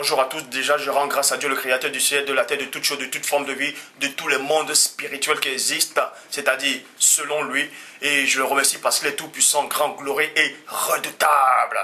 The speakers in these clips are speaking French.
bonjour à tous. Déjà, je rends grâce à Dieu, le créateur du ciel, de la terre, de toutes choses, de toute forme de vie, de tous les mondes spirituels qui existent, c'est-à-dire selon lui. Et je le remercie parce qu'il est tout puissant, grand, glorieux et redoutable.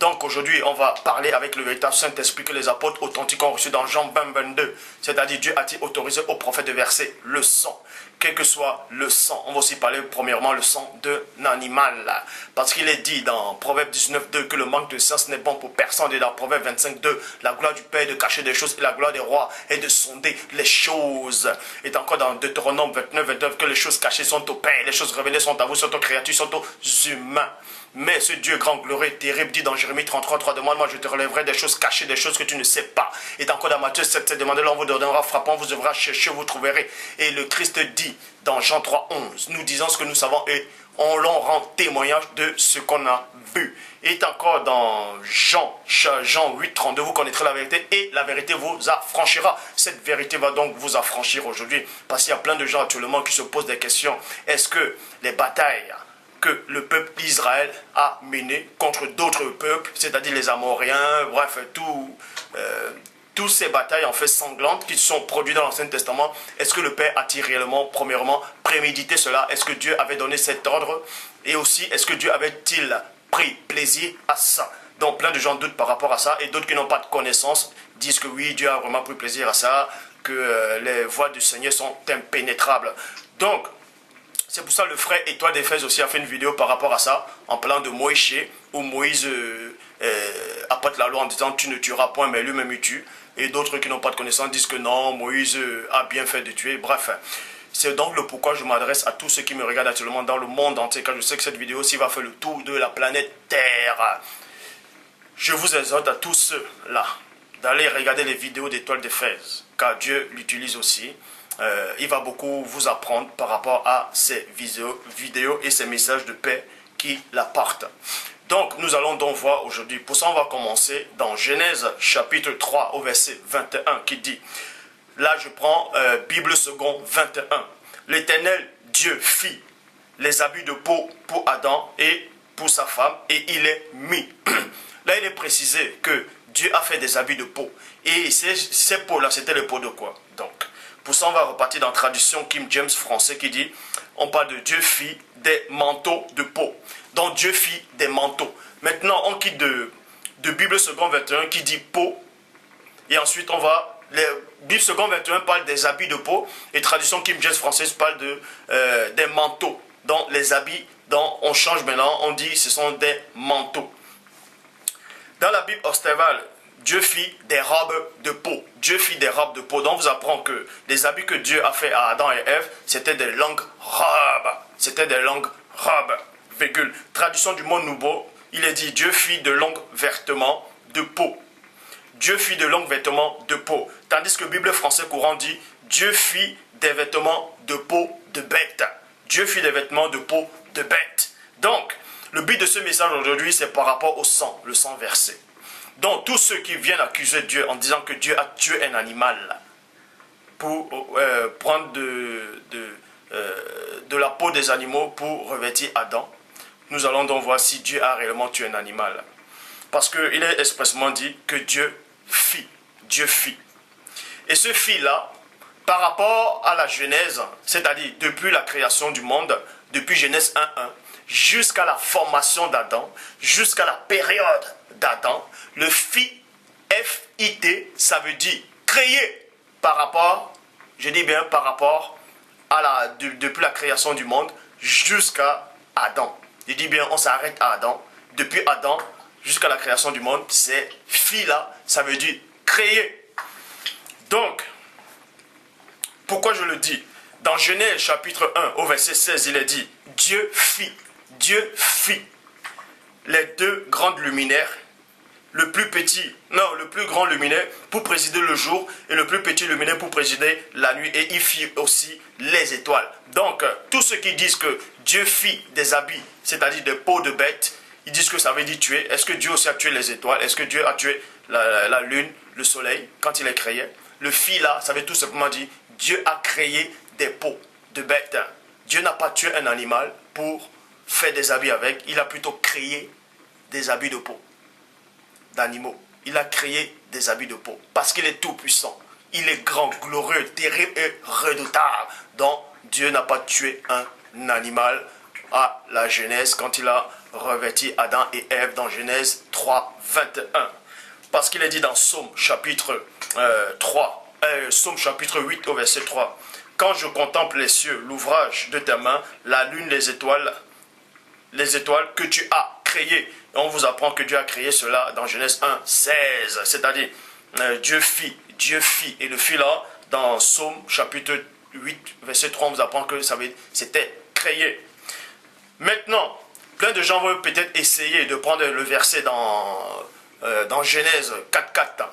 Donc aujourd'hui, on va parler avec le véritable Saint-Esprit que les apôtres authentiques ont reçu dans Jean 20, 22. C'est-à-dire Dieu a-t-il autorisé au prophète de verser le sang, quel que soit le sang. On va aussi parler premièrement le sang d'un animal. Parce qu'il est dit dans Proverbe 19, 2 que le manque de sens n'est bon pour personne. Et dans Proverbe 25, 2, la gloire du Père est de cacher des choses et la gloire des rois est de sonder les choses. Et encore dans Deutéronome 29, 29 que les choses cachées sont au Père, les choses révélées sont à vous, sont aux créatures, sont aux humains. Mais ce Dieu grand, glorieux, terrible, dit dans Jérémie 33, 3, demande-moi, je te relèverai des choses cachées, des choses que tu ne sais pas. Et encore dans Matthieu 7, 7, demandez-le, on vous donnera, frappant, vous devrez chercher, vous trouverez. Et le Christ dit dans Jean 3, 11, nous disons ce que nous savons et on l'en rend témoignage de ce qu'on a vu. Et encore dans Jean 8, 32, vous connaîtrez la vérité et la vérité vous affranchira. Cette vérité va donc vous affranchir aujourd'hui. Parce qu'il y a plein de gens actuellement qui se posent des questions. Est-ce que les batailles que le peuple d'Israël a mené contre d'autres peuples, c'est-à-dire les Amoréens, bref, toutes ces batailles en fait sanglantes qui sont produites dans l'Ancien Testament, est-ce que le Père a-t-il réellement, premièrement, prémédité cela? Est-ce que Dieu avait donné cet ordre? Et aussi, est-ce que Dieu avait-il pris plaisir à ça? Donc plein de gens doutent par rapport à ça, et d'autres qui n'ont pas de connaissance disent que oui, Dieu a vraiment pris plaisir à ça, que les voies du Seigneur sont impénétrables. Donc, c'est pour ça que le frère Étoile d'Éphèse aussi a fait une vidéo par rapport à ça, en parlant de Moïse, où Moïse apporte la loi en disant tu ne tueras point, mais lui-même il tue. Et d'autres qui n'ont pas de connaissance disent que non, Moïse a bien fait de tuer. Bref, c'est donc le pourquoi je m'adresse à tous ceux qui me regardent actuellement dans le monde entier, car je sais que cette vidéo aussi va faire le tour de la planète Terre. Je vous exhorte à tous ceux-là d'aller regarder les vidéos d'Étoile d'Éphèse, car Dieu l'utilise aussi. Il va beaucoup vous apprendre par rapport à ces vidéos et ces messages de paix qui l'apportent. Donc, nous allons donc voir aujourd'hui. Pour ça, on va commencer dans Genèse chapitre 3 au verset 21 qui dit, là je prends Bible second 21. L'Éternel Dieu fit les habits de peau pour Adam et pour sa femme et il est mis. Là, il est précisé que Dieu a fait des habits de peau. Et ces peaux-là, c'était les peaux de quoi? Donc, pour ça, on va repartir dans la traduction King James français qui dit, on parle de Dieu fit des manteaux de peau. Donc Dieu fit des manteaux. Maintenant, on quitte de Bible second 21 qui dit peau. Et ensuite, on va, Bible second 21 parle des habits de peau. Et traduction King James française parle des manteaux. Donc les habits, on change maintenant, on dit ce sont des manteaux. Dans la Bible Ostéval, Dieu fit des robes de peau. Dieu fit des robes de peau. Donc, on vous apprend que les habits que Dieu a fait à Adam et Ève, c'était des longues robes. C'était des longues robes. Virgule. Traduction du mot nouveau, il est dit Dieu fit de longs vêtements de peau. Dieu fit de longs vêtements de peau. Tandis que Bible français courant dit Dieu fit des vêtements de peau de bête. Dieu fit des vêtements de peau de bête. Donc, le but de ce message aujourd'hui, c'est par rapport au sang, le sang versé. Donc, tous ceux qui viennent accuser Dieu en disant que Dieu a tué un animal pour prendre de la peau des animaux pour revêtir Adam, nous allons donc voir si Dieu a réellement tué un animal. Parce qu'il est expressément dit que Dieu fit. Dieu fit. Et ce fit-là, par rapport à la Genèse, c'est-à-dire depuis la création du monde, depuis Genèse 1.1, jusqu'à la formation d'Adam, jusqu'à la période d'Adam, le fit, F-I-T, ça veut dire créer par rapport, je dis bien par rapport à depuis la création du monde jusqu'à Adam. Je dis bien, on s'arrête à Adam. Depuis Adam jusqu'à la création du monde, c'est fit là, ça veut dire créer. Donc, pourquoi je le dis? Dans Genèse chapitre 1 au verset 16, il est dit, Dieu fit les deux grandes luminaires, le plus grand luminaire pour présider le jour et le plus petit luminaire pour présider la nuit, et il fit aussi les étoiles. Donc, tous ceux qui disent que Dieu fit des habits, c'est-à-dire des peaux de bêtes, ils disent que ça veut dire tuer. Est-ce que Dieu aussi a tué les étoiles? Est-ce que Dieu a tué la lune, le soleil, quand il les créait? Le fit là, ça veut tout simplement dire Dieu a créé des peaux de bêtes. Dieu n'a pas tué un animal pour faire des habits avec, il a plutôt créé des habits de peau d'animaux. Il a créé des habits de peau. Parce qu'il est tout puissant. Il est grand, glorieux, terrible et redoutable. Donc, Dieu n'a pas tué un animal à la Genèse quand il a revêti Adam et Ève dans Genèse 3, 21. Parce qu'il est dit dans Psaume chapitre 8 au verset 3. Quand je contemple les cieux, l'ouvrage de tes mains, la lune, les étoiles que tu as créées. Et on vous apprend que Dieu a créé cela dans Genèse 1, 16. C'est-à-dire, Dieu fit. Et le fit là, dans Psaume chapitre 8, verset 3, on vous apprend que c'était créé. Maintenant, plein de gens vont peut-être essayer de prendre le verset dans Genèse 4, 4,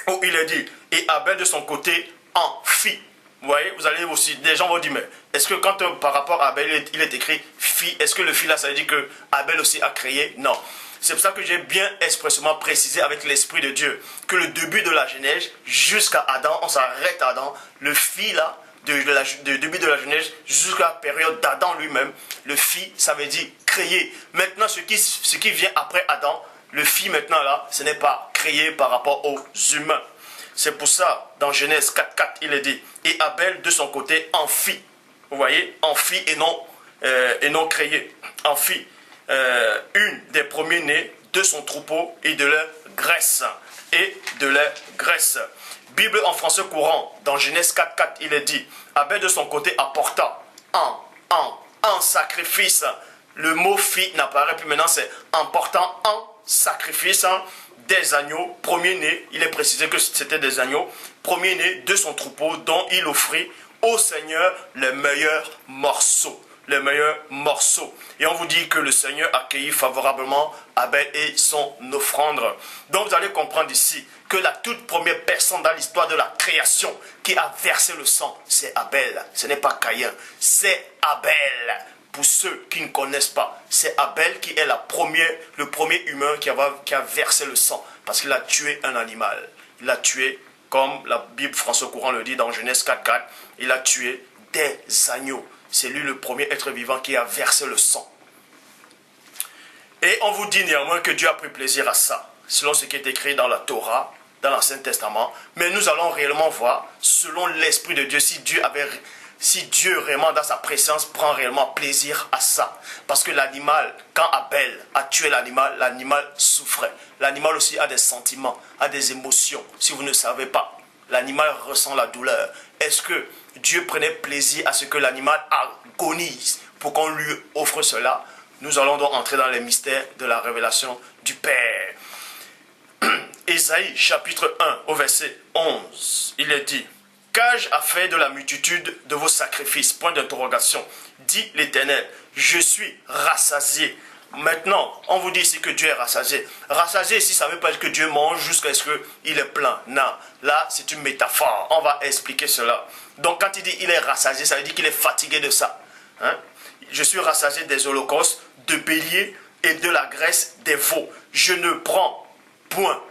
où il est dit, et Abel de son côté en fit. Vous voyez, vous allez aussi, des gens vont dire, mais est-ce que quand par rapport à Abel, il est écrit fit, est-ce que le fit là, ça veut dire que Abel aussi a créé? Non. C'est pour ça que j'ai bien expressément précisé avec l'Esprit de Dieu que le début de la Genèse jusqu'à Adam, on s'arrête à Adam, le fit là, du début de la Genèse jusqu'à la période d'Adam lui-même, le fit, ça veut dire créer. Maintenant, ce qui vient après Adam, le fit maintenant là, ce n'est pas créé par rapport aux humains. C'est pour ça, dans Genèse 4, 4, il est dit, et Abel de son côté en fit. Vous voyez, en fit et non créé. En fit une des premiers-nés de son troupeau et de leur graisse. Bible en français courant, dans Genèse 4, 4, il est dit, Abel de son côté apporta en sacrifice. Le mot fit n'apparaît plus maintenant, c'est en portant en sacrifice des agneaux, premier-né, il est précisé que c'était des agneaux, premier-né de son troupeau dont il offrit au Seigneur les meilleurs morceaux. Et on vous dit que le Seigneur accueillit favorablement Abel et son offrande. Donc vous allez comprendre ici que la toute première personne dans l'histoire de la création qui a versé le sang, c'est Abel. Ce n'est pas Caïn, c'est Abel. Pour ceux qui ne connaissent pas, c'est Abel qui est le premier humain qui a versé le sang. Parce qu'il a tué un animal. Il a tué, comme la Bible François Courant le dit dans Genèse 4, 4, il a tué des agneaux. C'est lui le premier être vivant qui a versé le sang. Et on vous dit néanmoins que Dieu a pris plaisir à ça, selon ce qui est écrit dans la Torah, dans l'Ancien Testament. Mais nous allons réellement voir, selon l'Esprit de Dieu, si Dieu vraiment dans sa présence prend réellement plaisir à ça. Parce que l'animal, quand Abel a tué l'animal, l'animal souffrait. L'animal aussi a des sentiments, a des émotions. Si vous ne savez pas, l'animal ressent la douleur. Est-ce que Dieu prenait plaisir à ce que l'animal agonise pour qu'on lui offre cela? Nous allons donc entrer dans les mystères de la révélation du Père. Ésaïe chapitre 1 au verset 11, il est dit, qu'ai-je à faire de la multitude de vos sacrifices? Point d'interrogation. Dit l'Éternel, je suis rassasié. Maintenant, on vous dit ici que Dieu est rassasié. Rassasié ici, ça ne veut pas dire que Dieu mange jusqu'à ce qu'il est plein. Non, là, c'est une métaphore. On va expliquer cela. Donc, quand il dit qu'il est rassasié, ça veut dire qu'il est fatigué de ça. Hein? Je suis rassasié des holocaustes, de béliers et de la graisse des veaux. Je ne prends point.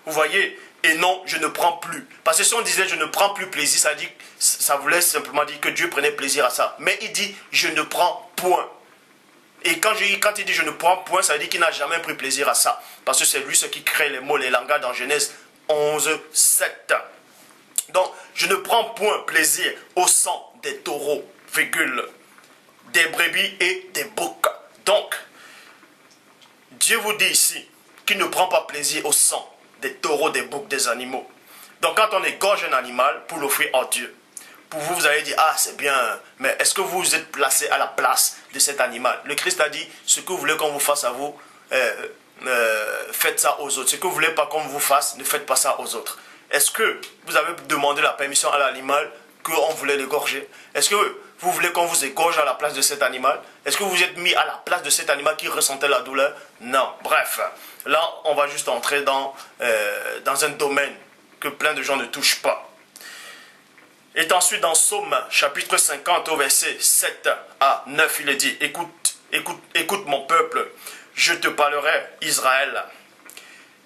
Vous voyez? Et non, je ne prends plus. Parce que si on disait je ne prends plus plaisir, ça voulait simplement dire que Dieu prenait plaisir à ça. Mais il dit je ne prends point. Et quand il dit je ne prends point, ça veut dire qu'il n'a jamais pris plaisir à ça. Parce que c'est lui ce qui crée les mots, les langages dans Genèse 11, 7. Donc, je ne prends point plaisir au sang des taureaux, des brebis et des boucs. Donc, Dieu vous dit ici qu'il ne prend pas plaisir au sang des taureaux, des boucs, des animaux. Donc quand on égorge un animal pour l'offrir à Dieu, pour vous, vous allez dire, ah c'est bien, mais est-ce que vous êtes placé à la place de cet animal? Le Christ a dit, ce que vous voulez qu'on vous fasse à vous, faites ça aux autres. Ce que vous voulez pas qu'on vous fasse, ne faites pas ça aux autres. Est-ce que vous avez demandé la permission à l'animal qu'on voulait l'égorger? Est-ce que vous voulez qu'on vous égorge à la place de cet animal? Est-ce que vous vous êtes mis à la place de cet animal qui ressentait la douleur? Non. Bref, là, on va juste entrer dans un domaine que plein de gens ne touchent pas. Et ensuite, dans Psaume chapitre 50, au verset 7 à 9, il est dit, écoute mon peuple, je te parlerai, Israël,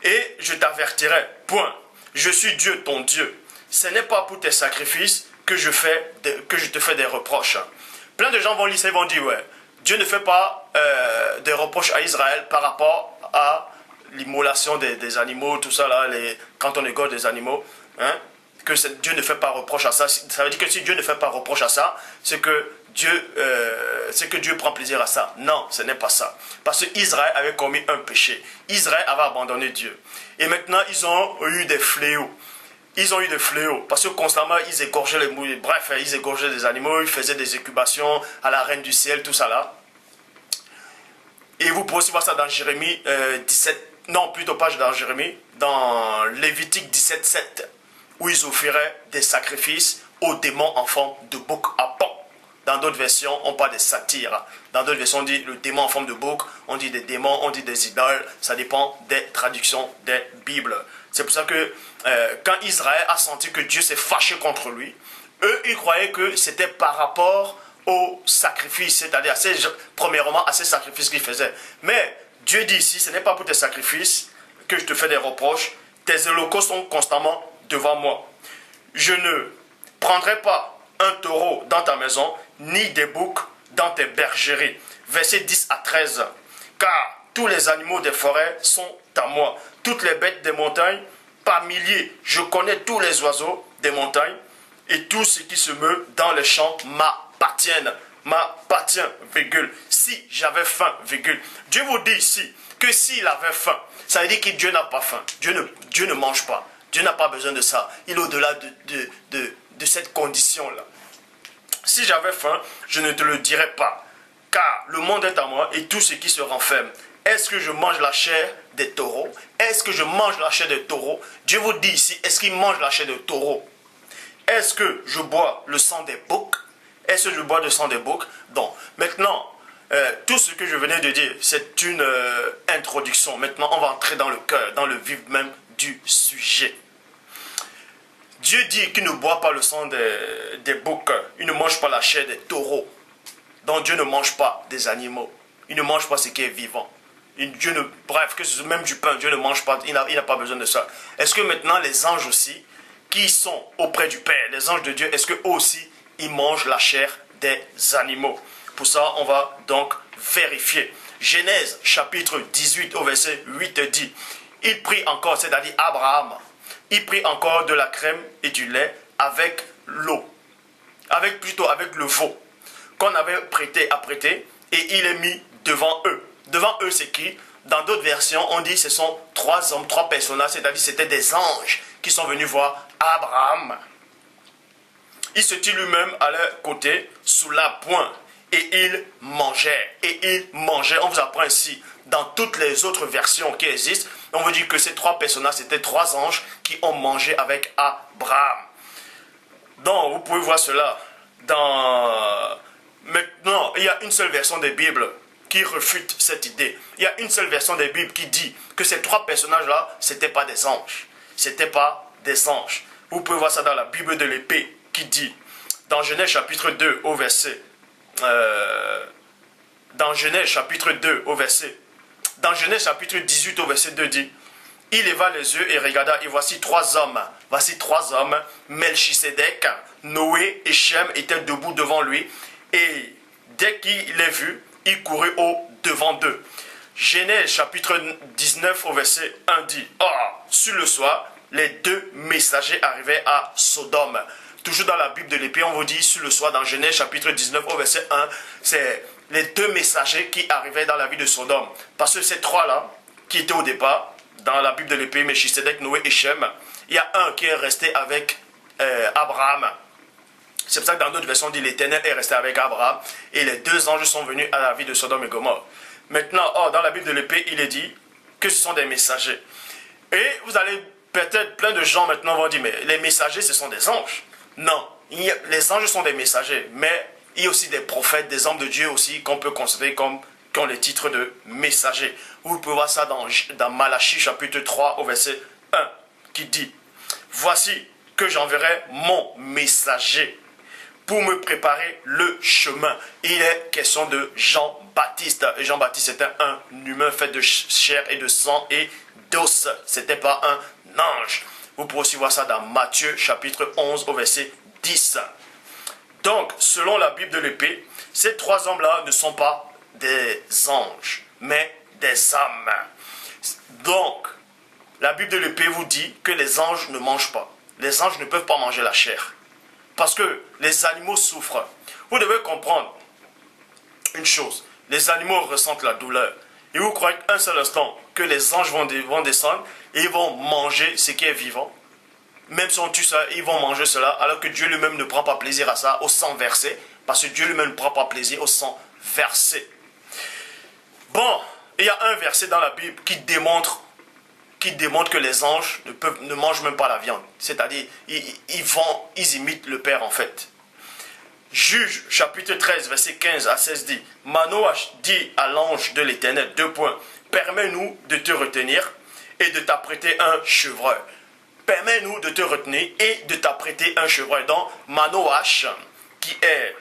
et je t'avertirai, point, je suis Dieu, ton Dieu. Ce n'est pas pour tes sacrifices que je te fais des reproches. Plein de gens vont lire ça et vont dire, ouais, Dieu ne fait pas des reproches à Israël par rapport à l'immolation des animaux, tout ça là, quand on égorge des animaux, hein, que Dieu ne fait pas reproche à ça. Ça veut dire que si Dieu ne fait pas reproche à ça, c'est que Dieu prend plaisir à ça. Non, ce n'est pas ça. Parce qu'Israël avait commis un péché. Israël avait abandonné Dieu. Et maintenant, ils ont eu des fléaux. Ils ont eu des fléaux. Parce que constamment, ils égorgeaient les mouilles. Bref, ils égorgeaient des animaux, ils faisaient des incubations à la reine du ciel, tout ça là. Et vous pouvez aussi voir ça dans Jérémie 17. Non, plutôt pas dans Jérémie. Dans Lévitique 17, 7. Où ils offraient des sacrifices aux démons en forme de bouc à pan. Dans d'autres versions, on parle des satyres. Dans d'autres versions, on dit le démon en forme de bouc, on dit des démons, on dit des idoles. Ça dépend des traductions des Bibles. C'est pour ça que quand Israël a senti que Dieu s'est fâché contre lui, eux, ils croyaient que c'était par rapport au sacrifice, c'est-à-dire premièrement à ces sacrifices qu'ils faisaient. Mais Dieu dit ici, ce n'est pas pour tes sacrifices que je te fais des reproches. Tes holocaustes sont constamment devant moi. Je ne prendrai pas un taureau dans ta maison, ni des boucs dans tes bergeries. Versets 10 à 13. Car tous les animaux des forêts sont à moi. Toutes les bêtes des montagnes, par milliers. Je connais tous les oiseaux des montagnes, et tout ce qui se meut dans les champs m'appartiennent. M'appartient, virgule. Si j'avais faim, virgule. Dieu vous dit ici que s'il avait faim, ça veut dire que Dieu n'a pas faim. Dieu ne mange pas. Dieu n'a pas besoin de ça. Il est au-delà de cette condition-là. Si j'avais faim, je ne te le dirais pas. Car le monde est à moi et tout ce qui se renferme. Est-ce que je mange la chair des taureaux? Est-ce que je mange la chair des taureaux? Dieu vous dit ici, est-ce qu'il mange la chair des taureaux? Est-ce que je bois le sang des boucs? Est-ce que je bois le sang des boucs? Donc, maintenant, tout ce que je venais de dire, c'est une introduction. Maintenant, on va entrer dans le cœur, dans le vif même du sujet. Dieu dit qu'il ne boit pas le sang des boucs. Il ne mange pas la chair des taureaux. Donc Dieu ne mange pas des animaux. Il ne mange pas ce qui est vivant. Bref, que ce même du pain, Dieu ne mange pas. Il n'a pas besoin de ça. Est-ce que maintenant les anges aussi, qui sont auprès du Père, les anges de Dieu, est-ce qu'eux aussi, ils mangent la chair des animaux? Pour ça, on va donc vérifier. Genèse chapitre 18 au verset 8 dit, il prit encore, c'est-à-dire Abraham, il prit encore de la crème et du lait avec l'eau, avec le veau, qu'on avait prêté à prêter, et il est mis devant eux. Devant eux, c'est qui? Dans d'autres versions, on dit que ce sont trois hommes, trois personnages, c'est-à-dire c'était des anges qui sont venus voir Abraham. Il se tient lui-même à leur côté, sous la pointe, et il mangeait. On vous apprend ici, dans toutes les autres versions qui existent, on vous dit que ces trois personnages, c'était trois anges qui ont mangé avec Abraham. Donc, vous pouvez voir cela Maintenant, il y a une seule version des Bibles qui refute cette idée. Il y a une seule version des Bibles qui dit que ces trois personnages-là, ce n'étaient pas des anges. C'était pas des anges. Vous pouvez voir ça dans la Bible de l'épée qui dit, dans Genèse chapitre 2 au verset... dans Genèse chapitre 18 au verset 2 dit, il leva les yeux et regarda, et voici trois hommes, Melchisédek, Noé et Shem étaient debout devant lui, et dès qu'il les vit, il courut au-devant d'eux. Genèse chapitre 19 au verset 1 dit, or, sur le soir, les deux messagers arrivaient à Sodome. Toujours dans la Bible de l'épée, on vous dit sur le soir, dans Genèse chapitre 19 au verset 1, c'est les deux messagers qui arrivaient dans la ville de Sodome. Parce que ces trois-là, qui étaient au départ, dans la Bible de l'épée, Melchisédek, Noé et Shem, il y a un qui est resté avec Abraham. C'est pour ça que dans d'autres versions, on dit l'Éternel est resté avec Abraham, et les deux anges sont venus à la ville de Sodome et Gomorrhe. Maintenant, dans la Bible de l'épée, il est dit que ce sont des messagers. Et vous allez, peut-être plein de gens maintenant vont dire, mais les messagers, ce sont des anges. Non, les anges sont des messagers, mais il y a aussi des prophètes, des hommes de Dieu aussi, qu'on peut considérer comme qui ont les titres de messagers. Vous pouvez voir ça dans Malachie chapitre 3 au verset 1, qui dit, voici que j'enverrai mon messager pour me préparer le chemin. Il est question de Jean-Baptiste. Et Jean-Baptiste était un humain fait de chair et de sang et d'os. Ce n'était pas un ange. Vous pouvez aussi voir ça dans Matthieu chapitre 11 au verset 10. Donc, selon la Bible de l'épée, ces trois hommes-là ne sont pas des anges, mais des âmes. Donc, la Bible de l'épée vous dit que les anges ne mangent pas. Les anges ne peuvent pas manger la chair. Parce que les animaux souffrent. Vous devez comprendre une chose. Les animaux ressentent la douleur. Et vous croyez qu'un seul instant que les anges vont descendre et ils vont manger ce qui est vivant. Même si on tue ça, ils vont manger cela, alors que Dieu lui-même ne prend pas plaisir à ça, au sang versé. Parce que Dieu lui-même ne prend pas plaisir au sang versé. Bon, il y a un verset dans la Bible qui démontre que les anges ne mangent même pas la viande. C'est-à-dire, ils imitent le Père en fait. Juge, chapitre 13, verset 15 à 16 dit, Manoah dit à l'ange de l'Éternel, 2 points, permets-nous de te retenir et de t'apprêter un chevreuil. Permets-nous de te retenir et de t'apprêter un chevreuil. Donc, Manoah, qui est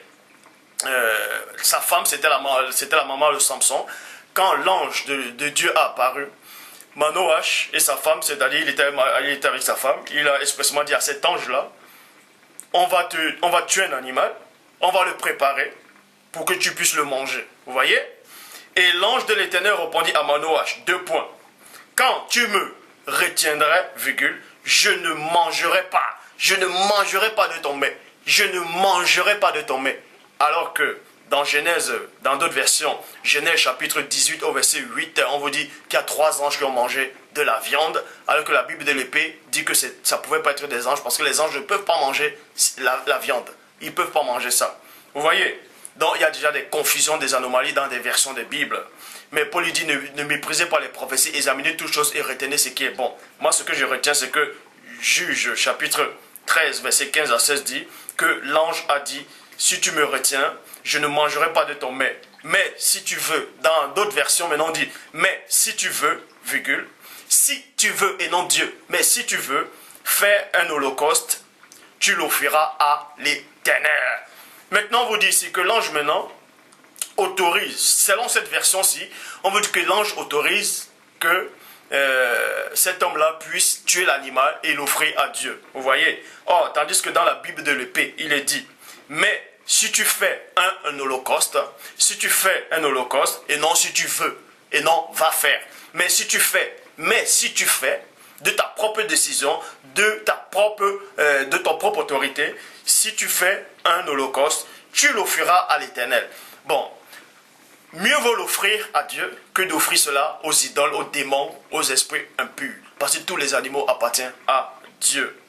sa femme, c'était la maman de Samson, quand l'ange de Dieu a apparu, Manoah et sa femme, c'est-à-dire il était avec sa femme, il a expressément dit à cet ange-là, on va tuer un animal, on va le préparer pour que tu puisses le manger. Vous voyez? Et l'ange de l'Éternel répondit à Manoah, 2 points. Quand tu me retiendrais, virgule, je ne mangerai pas de ton mets. Je ne mangerai pas de ton mets. Alors que dans Genèse, dans d'autres versions, Genèse chapitre 18 au verset 8, on vous dit qu'il y a 3 anges qui ont mangé de la viande, alors que la Bible de l'épée dit que ça ne pouvait pas être des anges, parce que les anges ne peuvent pas manger la viande. Ils ne peuvent pas manger ça. Vous voyez? Donc il y a déjà des confusions, des anomalies dans des versions des Bibles. Mais Paul lui dit, ne méprisez pas les prophéties, examinez toutes choses et retenez ce qui est bon. Moi, ce que je retiens, c'est que Juge, chapitre 13, verset 15 à 16 dit que l'ange a dit, si tu me retiens, je ne mangerai pas de ton mets. Mais si tu veux, dans d'autres versions, maintenant on dit, mais si tu veux, virgule, si tu veux, et non Dieu, mais si tu veux, fais un holocauste, tu l'offriras à l'Éternel. Maintenant, on vous dit ici que l'ange maintenant autorise, selon cette version-ci, on veut dire que l'ange autorise que cet homme-là puisse tuer l'animal et l'offrir à Dieu. Vous voyez? Or, tandis que dans la Bible de l'épée, il est dit, mais si tu fais un holocauste, et non si tu veux, et non va faire, mais si tu fais, de ta propre décision, de ton propre autorité, si tu fais un holocauste, tu l'offriras à l'Éternel. Bon, mieux vaut l'offrir à Dieu que d'offrir cela aux idoles, aux démons, aux esprits impurs. Parce que tous les animaux appartiennent à Dieu.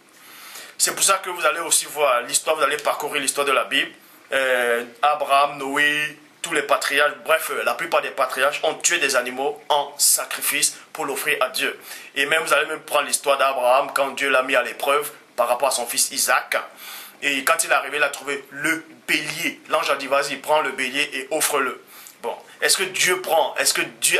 C'est pour ça que vous allez aussi voir l'histoire, vous allez parcourir l'histoire de la Bible. Abraham, Noé, tous les patriarches, bref, la plupart des patriarches ont tué des animaux en sacrifice pour l'offrir à Dieu. Et même, vous allez même prendre l'histoire d'Abraham quand Dieu l'a mis à l'épreuve par rapport à son fils Isaac. Et quand il est arrivé, il a trouvé le bélier. L'ange a dit, vas-y, prends le bélier et offre-le. Bon, est-ce que Dieu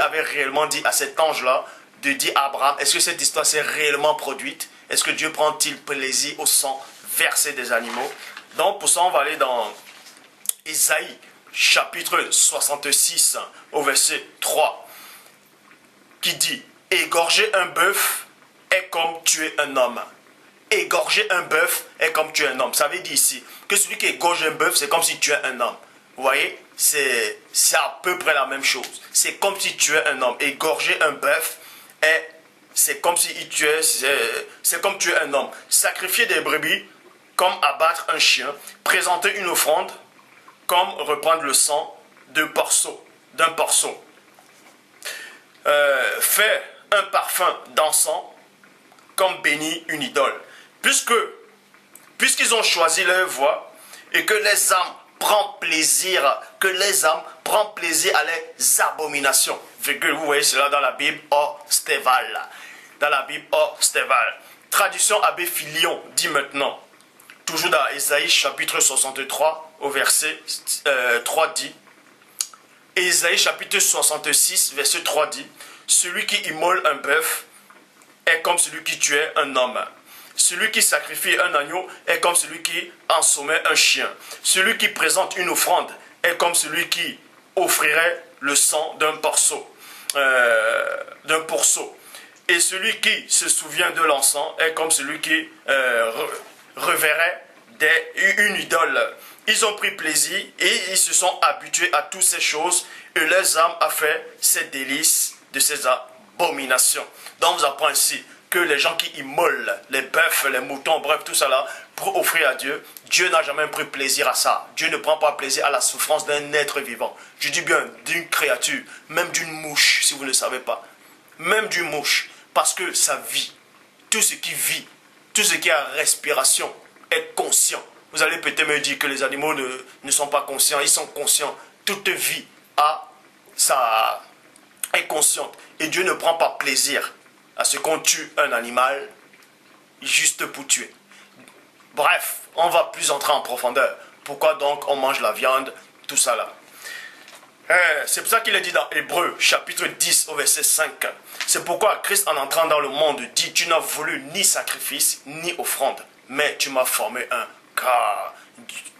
avait réellement dit à cet ange-là de dire à Abraham, est-ce que cette histoire s'est réellement produite? Est-ce que Dieu prend-il plaisir au sang versé des animaux? Donc, pour ça, on va aller dans Ésaïe, chapitre 66, au verset 3, qui dit, égorger un bœuf est comme tuer un homme. Égorger un bœuf est comme tuer un homme. Ça veut dire ici que celui qui égorge un bœuf, c'est comme si tuait un homme. Vous voyez, c'est à peu près la même chose. C'est comme si tuait un homme. Égorger un bœuf, c'est comme si c'est comme tuer un homme. Sacrifier des brebis, comme abattre un chien. Présenter une offrande, comme reprendre le sang d'un porceau. Faire un parfum d'encens, comme bénir une idole. Puisqu'ils ont choisi leur voie et que les âmes prennent plaisir à les abominations. Virgule, vous voyez cela dans la Bible Orsteval. Traduction Abbé Filion dit maintenant, toujours dans Ésaïe chapitre 63 au verset 3 dit, Ésaïe chapitre 66 verset 3 dit, celui qui immole un bœuf est comme celui qui tuait un homme. Celui qui sacrifie un agneau est comme celui qui ensommeille un chien. Celui qui présente une offrande est comme celui qui offrirait le sang d'un porceau. Et celui qui se souvient de l'encens est comme celui qui reverrait une idole. Ils ont pris plaisir et ils se sont habitués à toutes ces choses et leurs âmes a fait ces délices de ces abominations. abomination. Donc on vous apprend ici que les gens qui immolent les bœufs, les moutons, bref, tout ça là, pour offrir à Dieu, Dieu n'a jamais pris plaisir à ça. Dieu ne prend pas plaisir à la souffrance d'un être vivant. Je dis bien d'une créature, même d'une mouche, si vous ne savez pas. Même d'une mouche, parce que ça vit. Tout ce qui vit, tout ce qui a respiration est conscient. Vous allez peut-être me dire que les animaux ne sont pas conscients, ils sont conscients. Toute vie est consciente. Et Dieu ne prend pas plaisir à ce qu'on tue un animal juste pour tuer. Bref, on va plus entrer en profondeur. Pourquoi donc on mange la viande, tout ça là. C'est pour ça qu'il est dit dans Hébreux, chapitre 10, au verset 5. C'est pourquoi Christ, en entrant dans le monde, dit, tu n'as voulu ni sacrifice, ni offrande, mais tu m'as formé un car.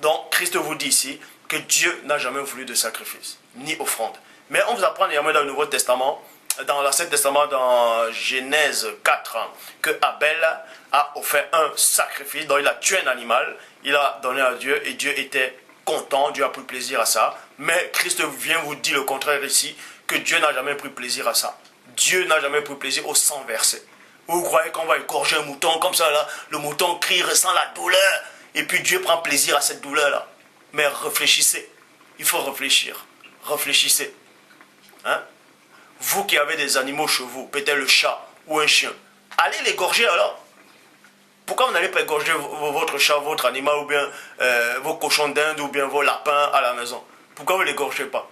Donc, Christ vous dit ici que Dieu n'a jamais voulu de sacrifice, ni offrande. Mais on vous apprend également dans le Nouveau Testament, dans l'Ancien Testament, dans Genèse 4, que Abel a offert un sacrifice, donc il a tué un animal, il a donné à Dieu, et Dieu était content, Dieu a pris plaisir à ça. Mais Christ vient vous dire le contraire ici, que Dieu n'a jamais pris plaisir à ça. Dieu n'a jamais pris plaisir au sang versé. Vous croyez qu'on va égorger un mouton comme ça, là, le mouton crie, ressent la douleur, et puis Dieu prend plaisir à cette douleur-là. Mais réfléchissez, il faut réfléchir, réfléchissez. Hein? Vous qui avez des animaux chez vous, peut-être le chat ou un chien, allez l'égorger alors. Pourquoi vous n'allez pas égorger votre chat, votre animal, ou bien vos cochons d'Inde, ou bien vos lapins à la maison? Pourquoi vous ne les égorgez pas?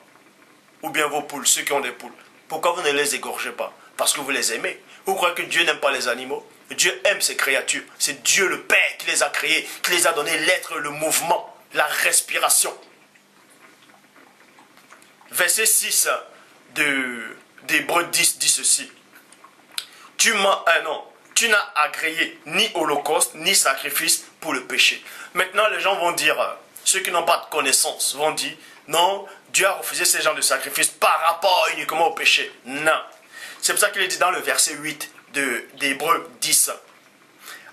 Ou bien vos poules, ceux qui ont des poules. Pourquoi vous ne les égorgez pas? Parce que vous les aimez. Vous croyez que Dieu n'aime pas les animaux? Dieu aime ses créatures. C'est Dieu le Père qui les a créés, qui les a donné l'être, le mouvement, la respiration. Verset 6 d'Hébreux 10 dit ceci. Tu n'as agréé ni holocauste, ni sacrifice pour le péché. Maintenant, les gens vont dire, ceux qui n'ont pas de connaissance, vont dire, non, Dieu a refusé ces genres de sacrifices par rapport uniquement au péché. Non. C'est pour ça qu'il est dit dans le verset 8 d'Hébreux 10.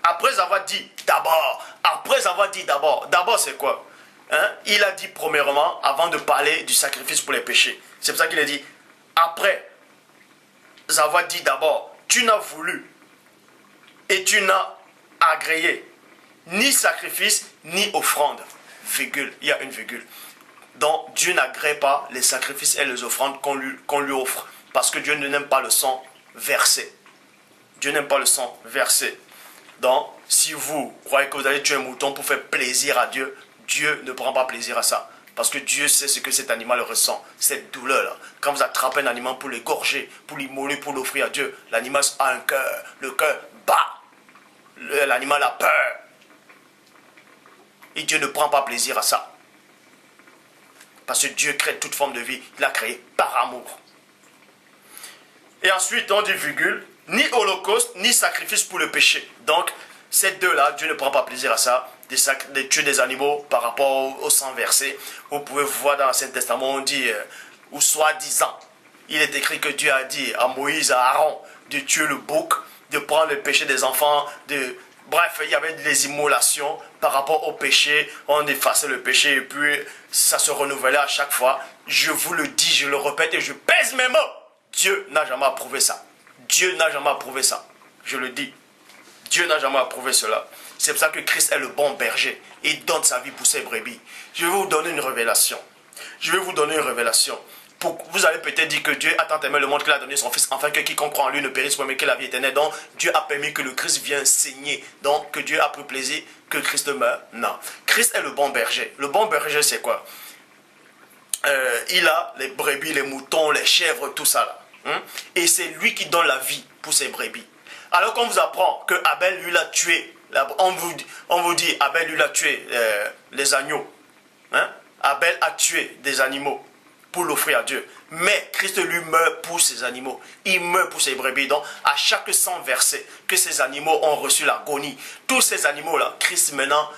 Après avoir dit d'abord, d'abord c'est quoi? Il a dit premièrement, avant de parler du sacrifice pour les péchés. C'est pour ça qu'il a dit, après avoir dit d'abord, tu n'as voulu et tu n'as agréé ni sacrifice ni offrande. Virgule, il y a une virgule. Donc Dieu n'agrée pas les sacrifices et les offrandes qu'on lui offre. Parce que Dieu n'aime pas le sang versé. Dieu n'aime pas le sang versé. Donc, si vous croyez que vous allez tuer un mouton pour faire plaisir à Dieu, Dieu ne prend pas plaisir à ça. Parce que Dieu sait ce que cet animal ressent, cette douleur-là. Quand vous attrapez un animal pour l'égorger, pour l'immoler, pour l'offrir à Dieu, l'animal a un cœur. Le cœur bat. L'animal a peur. Et Dieu ne prend pas plaisir à ça. Parce que Dieu crée toute forme de vie. Il l'a créé par amour. Et ensuite, on dit virgule, ni holocauste, ni sacrifice pour le péché. Donc, ces deux-là, Dieu ne prend pas plaisir à ça, de tuer des animaux par rapport au sang versé. Vous pouvez voir dans l'Ancien Testament, on dit, ou soi-disant, il est écrit que Dieu a dit à Moïse, à Aaron, de tuer le bouc, de prendre le péché des enfants, Bref, il y avait des immolations par rapport au péché, on effaçait le péché et puis ça se renouvelait à chaque fois. Je vous le dis, je le répète et je pèse mes mots. Dieu n'a jamais approuvé ça. Dieu n'a jamais approuvé ça. Je le dis. Dieu n'a jamais approuvé cela. C'est pour ça que Christ est le bon berger. Il donne sa vie pour ses brebis. Je vais vous donner une révélation. Vous allez peut-être dire que Dieu a tant aimé le monde qu'il a donné son Fils, afin que quiconque croit en lui ne périsse pas, mais qu'il ait la vie éternelle. Donc, Dieu a permis que le Christ vienne saigner. Donc, que Dieu a pris plaisir que Christ meure. Non. Christ est le bon berger. Le bon berger, c'est quoi? Il a les brebis, les moutons, les chèvres, tout ça là. Et c'est lui qui donne la vie pour ses brebis. Alors qu'on vous apprend que Abel lui l'a tué, on vous dit Abel lui l'a tué les agneaux. Abel a tué des animaux pour l'offrir à Dieu. Mais Christ lui meurt pour ses animaux. Il meurt pour ses brebis. Donc à chaque sang versé que ces animaux ont reçu l'agonie, tous ces animaux-là, Christ maintenant,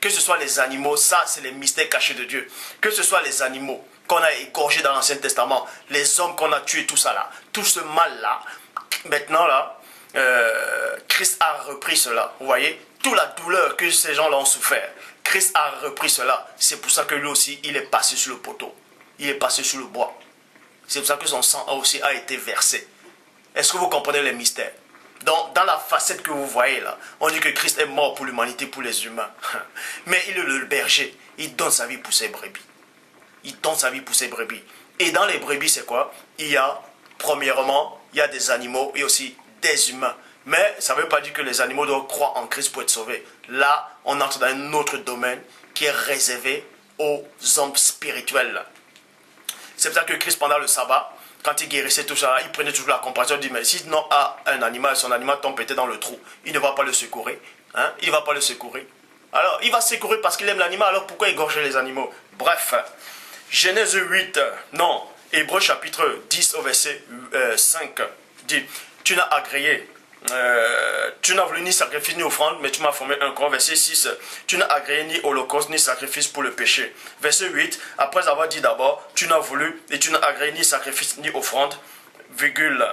que ce soit les animaux, ça c'est les mystères cachés de Dieu. Que ce soit les animaux qu'on a égorgés dans l'Ancien Testament, les hommes qu'on a tués, tout ça là, tout ce mal-là, maintenant là, Christ a repris cela. Vous voyez, toute la douleur que ces gens-là ont souffert, Christ a repris cela. C'est pour ça que lui aussi, il est passé sur le poteau. Il est passé sur le bois. C'est pour ça que son sang aussi a été versé. Est-ce que vous comprenez les mystères? Donc, dans la facette que vous voyez là, on dit que Christ est mort pour l'humanité, pour les humains. Mais il est le berger. Il donne sa vie pour ses brebis. Il donne sa vie pour ses brebis. Et dans les brebis, c'est quoi? Il y a, premièrement, il y a des animaux et aussi des humains. Mais ça ne veut pas dire que les animaux doivent croire en Christ pour être sauvés. Là, on entre dans un autre domaine qui est réservé aux hommes spirituels. C'est pour ça que Christ, pendant le sabbat, quand il guérissait tout ça, il prenait toujours la compassion, il dit, mais si non a un animal, son animal tombe peut-être dans le trou, il ne va pas le secourir. Hein? Il ne va pas le secourir. Alors, il va secourir parce qu'il aime l'animal, alors pourquoi égorger les animaux? Bref, Genèse 8, non, Hébreux chapitre 10 au verset 5, dit, tu n'as agréé, tu n'as voulu ni sacrifice ni offrande, mais tu m'as formé un corps. Verset 6, tu n'as agréé ni holocauste ni sacrifice pour le péché. Verset 8, après avoir dit d'abord, tu n'as voulu et tu n'as agréé ni sacrifice ni offrande, virgule,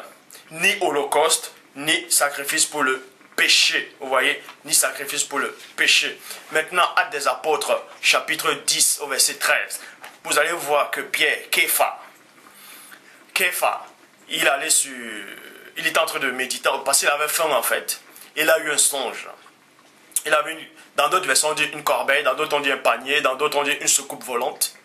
ni holocauste ni sacrifice pour le péché. Vous voyez, ni sacrifice pour le péché. Maintenant, Actes des Apôtres, chapitre 10 au verset 13, vous allez voir que Pierre, Képha, il était en train de méditer, parce qu'il avait faim en fait. Il a eu un songe. Il avait dans d'autres versions on dit une corbeille, dans d'autres on dit un panier, dans d'autres on dit une soucoupe volante.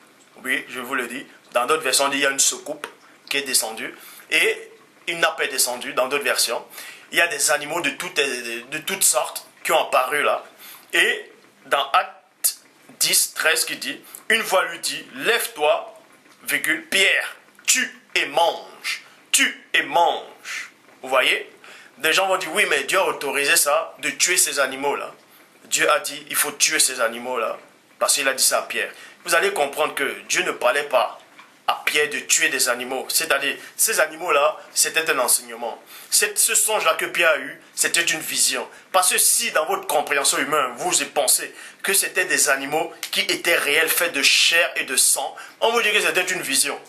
Oui, je vous le dis. Dans d'autres versions on dit il y a une soucoupe qui est descendue. Et une nappe est descendue, dans d'autres versions. Il y a des animaux de toutes sortes qui ont apparu là. Et dans Actes 10, 13 qui dit, une voix lui dit, lève-toi, virgule, Pierre, tue et mange. Tue et mange. Vous voyez? Des gens vont dire, oui, mais Dieu a autorisé ça, de tuer ces animaux-là. Dieu a dit, il faut tuer ces animaux-là, parce qu'il a dit ça à Pierre. Vous allez comprendre que Dieu ne parlait pas à Pierre de tuer des animaux. C'est-à-dire, ces animaux-là, c'était un enseignement. Ce songe-là que Pierre a eu, c'était une vision. Parce que si, dans votre compréhension humaine, vous pensez que c'était des animaux qui étaient réels, faits de chair et de sang, on vous dit que c'était une vision.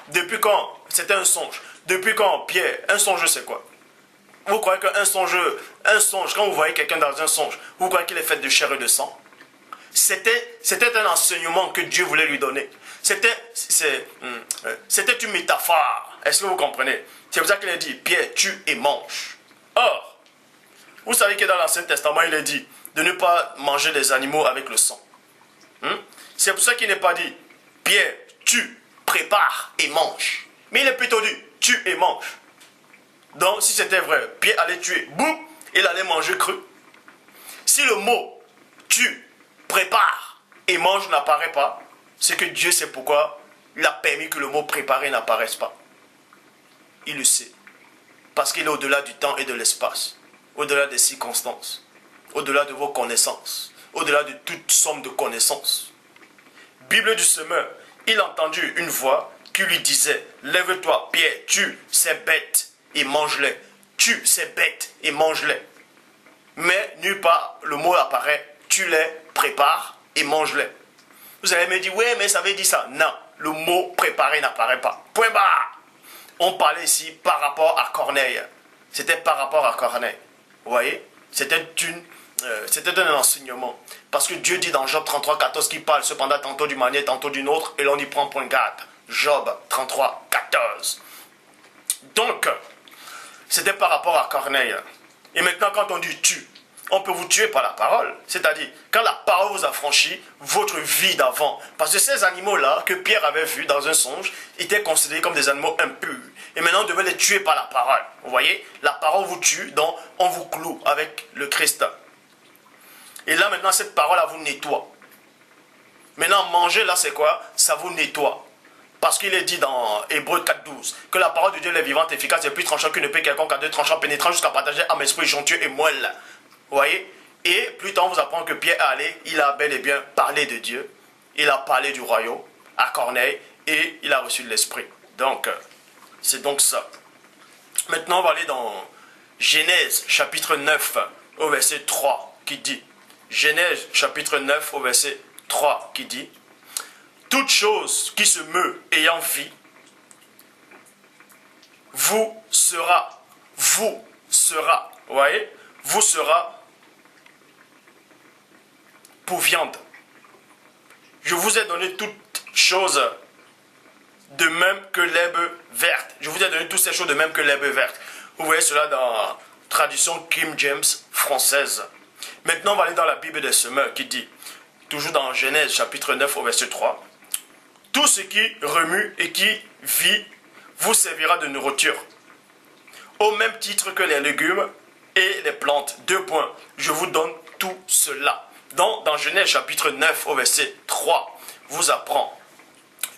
Depuis quand? C'était un songe. Depuis quand, Pierre? Un songe, c'est quoi? Vous croyez qu'un songe, quand vous voyez quelqu'un dans un songe, vous croyez qu'il est fait de chair et de sang? C'était un enseignement que Dieu voulait lui donner. C'était une métaphore. Est-ce que vous comprenez? C'est pour ça qu'il a dit, Pierre, tue et mange. Or, vous savez que dans l'Ancien Testament, il est dit de ne pas manger des animaux avec le sang. C'est pour ça qu'il n'est pas dit, Pierre, tue, prépare et mange. Mais il est plutôt dit, tue et mange. Donc, si c'était vrai, Pierre allait tuer, boum, il allait manger cru. Si le mot tue, prépare et mange n'apparaît pas, c'est que Dieu sait pourquoi il a permis que le mot préparer n'apparaisse pas. Il le sait. Parce qu'il est au-delà du temps et de l'espace, au-delà des circonstances, au-delà de vos connaissances, au-delà de toute somme de connaissances. Bible du semeur, il a entendu une voix qui lui disait, lève-toi, Pierre, tue ces bêtes et mange-les. Tue ces bêtes et mange-les. Mais nulle part le mot apparaît, tue-les, prépare et mange-les. Vous allez me dire, oui, mais ça veut dire ça. Non, le mot préparer n'apparaît pas. Point barre. On parlait ici par rapport à Corneille. C'était par rapport à Corneille. Vous voyez? C'était un enseignement. Parce que Dieu dit dans Job 33, 14 qu'il parle cependant tantôt d'une manière, tantôt d'une autre, et l'on y prend point garde. Job 33, 14. Donc, c'était par rapport à Corneille. Et maintenant, quand on dit tu, on peut vous tuer par la parole. C'est-à-dire, quand la parole vous a franchi votre vie d'avant. Parce que ces animaux-là, que Pierre avait vus dans un songe, étaient considérés comme des animaux impurs. Et maintenant, on devait les tuer par la parole. Vous voyez? La parole vous tue, donc on vous cloue avec le Christ. Et là, maintenant, cette parole-là vous nettoie. Maintenant, manger, là, c'est quoi? Ça vous nettoie. Parce qu'il est dit dans Hébreux 4.12 que la parole de Dieu est vivante, efficace et plus tranchante qu'une épée quelconque à deux tranchants, pénétrant jusqu'à partager âme, esprit, jonctueux et moelle. Vous voyez? Et plus tard, on vous apprend que Pierre est allé, il a bel et bien parlé de Dieu, il a parlé du royaume à Corneille et il a reçu l'esprit. Donc, c'est donc ça. Maintenant, on va aller dans Genèse chapitre 9 au verset 3 qui dit, Genèse chapitre 9 au verset 3 qui dit, toute chose qui se meut ayant vie, vous sera, vous voyez, vous sera pour viande. Je vous ai donné toutes choses de même que l'herbe verte. Je vous ai donné toutes ces choses de même que l'herbe verte. Vous voyez cela dans la traduction King James française. Maintenant, on va aller dans la Bible des semeurs qui dit, toujours dans Genèse chapitre 9 au verset 3, « Tout ce qui remue et qui vit vous servira de nourriture, au même titre que les légumes et les plantes. » 2 points. Je vous donne tout cela. Donc, dans Genèse chapitre 9 au verset 3, vous apprend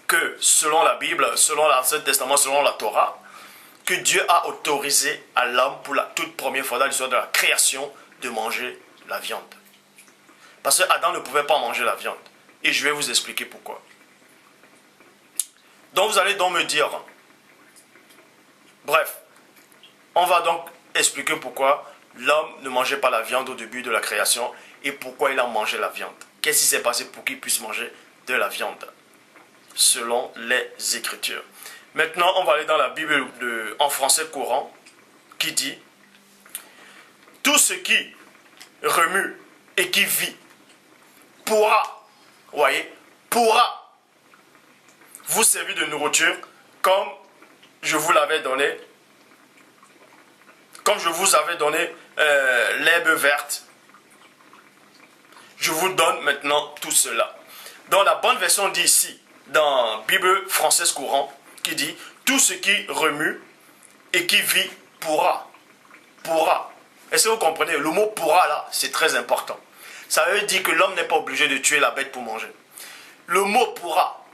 que selon la Bible, selon l'Ancien Testament, selon la Torah, que Dieu a autorisé à l'homme pour la toute première fois dans l'histoire de la création de manger la viande. Parce que Adam ne pouvait pas manger la viande. Et je vais vous expliquer pourquoi. Donc vous allez donc me dire, bref, on va donc expliquer pourquoi l'homme ne mangeait pas la viande au début de la création et pourquoi il a mangé la viande. Qu'est-ce qui s'est passé pour qu'il puisse manger de la viande selon les Écritures. Maintenant, on va aller dans la Bible en français courant qui dit « Tout ce qui remue et qui vit pourra, voyez, pourra vous servir de nourriture comme je vous l'avais donné, comme je vous avais donné l'herbe verte. Je vous donne maintenant tout cela. » Dans la bonne version dit ici, dans Bible française courant, qui dit « Tout ce qui remue et qui vit pourra. » Pourra. Est-ce que vous comprenez? Le mot pourra là, c'est très important. Ça veut dire que l'homme n'est pas obligé de tuer la bête pour manger. Le mot pourra.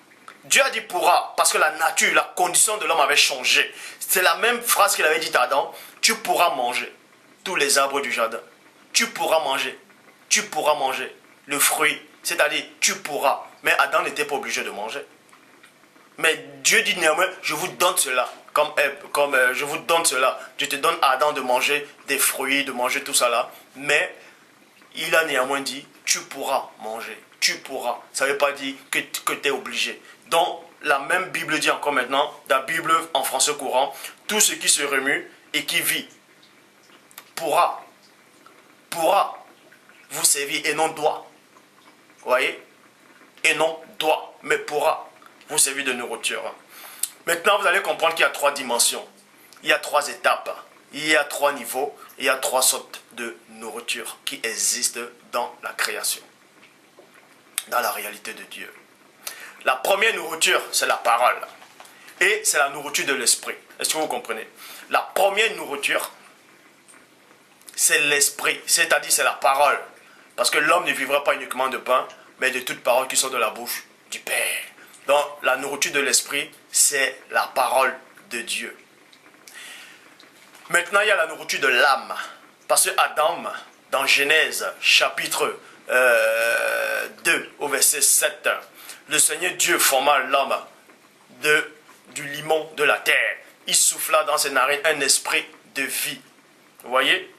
Dieu a dit pourra parce que la nature, la condition de l'homme avait changé. C'est la même phrase qu'il avait dit à Adam. Tu pourras manger tous les arbres du jardin. Tu pourras manger. Tu pourras manger le fruit. C'est-à-dire, tu pourras. Mais Adam n'était pas obligé de manger. Mais Dieu dit néanmoins, je vous donne cela. Comme je vous donne cela. Je te donne à Adam de manger des fruits, de manger tout ça là. Mais il a néanmoins dit, tu pourras manger. Tu pourras. Ça ne veut pas dire que tu es obligé. Donc, la même Bible dit encore maintenant, la Bible en français courant, tout ce qui se remue et qui vit pourra vous servir et non doit. Vous voyez? Et non doit, mais pourra vous servir de nourriture. Maintenant, vous allez comprendre qu'il y a 3 dimensions. Il y a 3 étapes. Il y a 3 niveaux. Il y a 3 sortes de nourriture qui existent dans la création. Dans la réalité de Dieu. La première nourriture, c'est la parole. Et c'est la nourriture de l'esprit. Est-ce que vous comprenez? La première nourriture, c'est l'esprit. C'est-à-dire, c'est la parole. Parce que l'homme ne vivra pas uniquement de pain, mais de toute parole qui sort de la bouche du Père. Donc, la nourriture de l'esprit, c'est la parole de Dieu. Maintenant, il y a la nourriture de l'âme. Parce que Adam, dans Genèse, chapitre 2, au verset 7, le Seigneur Dieu forma l'homme du limon de la terre. Il souffla dans ses narines un esprit de vie. Vous voyez?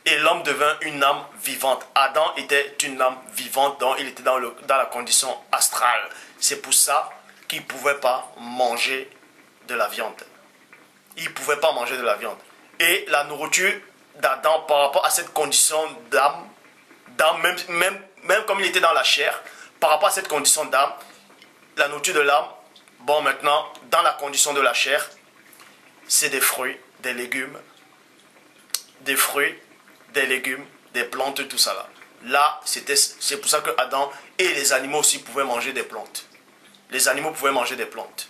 Et l'homme devint une âme vivante. Adam était une âme vivante, donc il était dans la condition astrale. C'est pour ça qu'il ne pouvait pas manger de la viande. Il ne pouvait pas manger de la viande. Et la nourriture d'Adam par rapport à cette condition d'âme, même comme il était dans la chair, par rapport à cette condition d'âme, la nourriture de l'âme, bon maintenant, dans la condition de la chair, c'est des fruits, des légumes, des fruits, des légumes, des plantes, tout ça là. Là, c'est pour ça que Adam et les animaux aussi pouvaient manger des plantes. Les animaux pouvaient manger des plantes.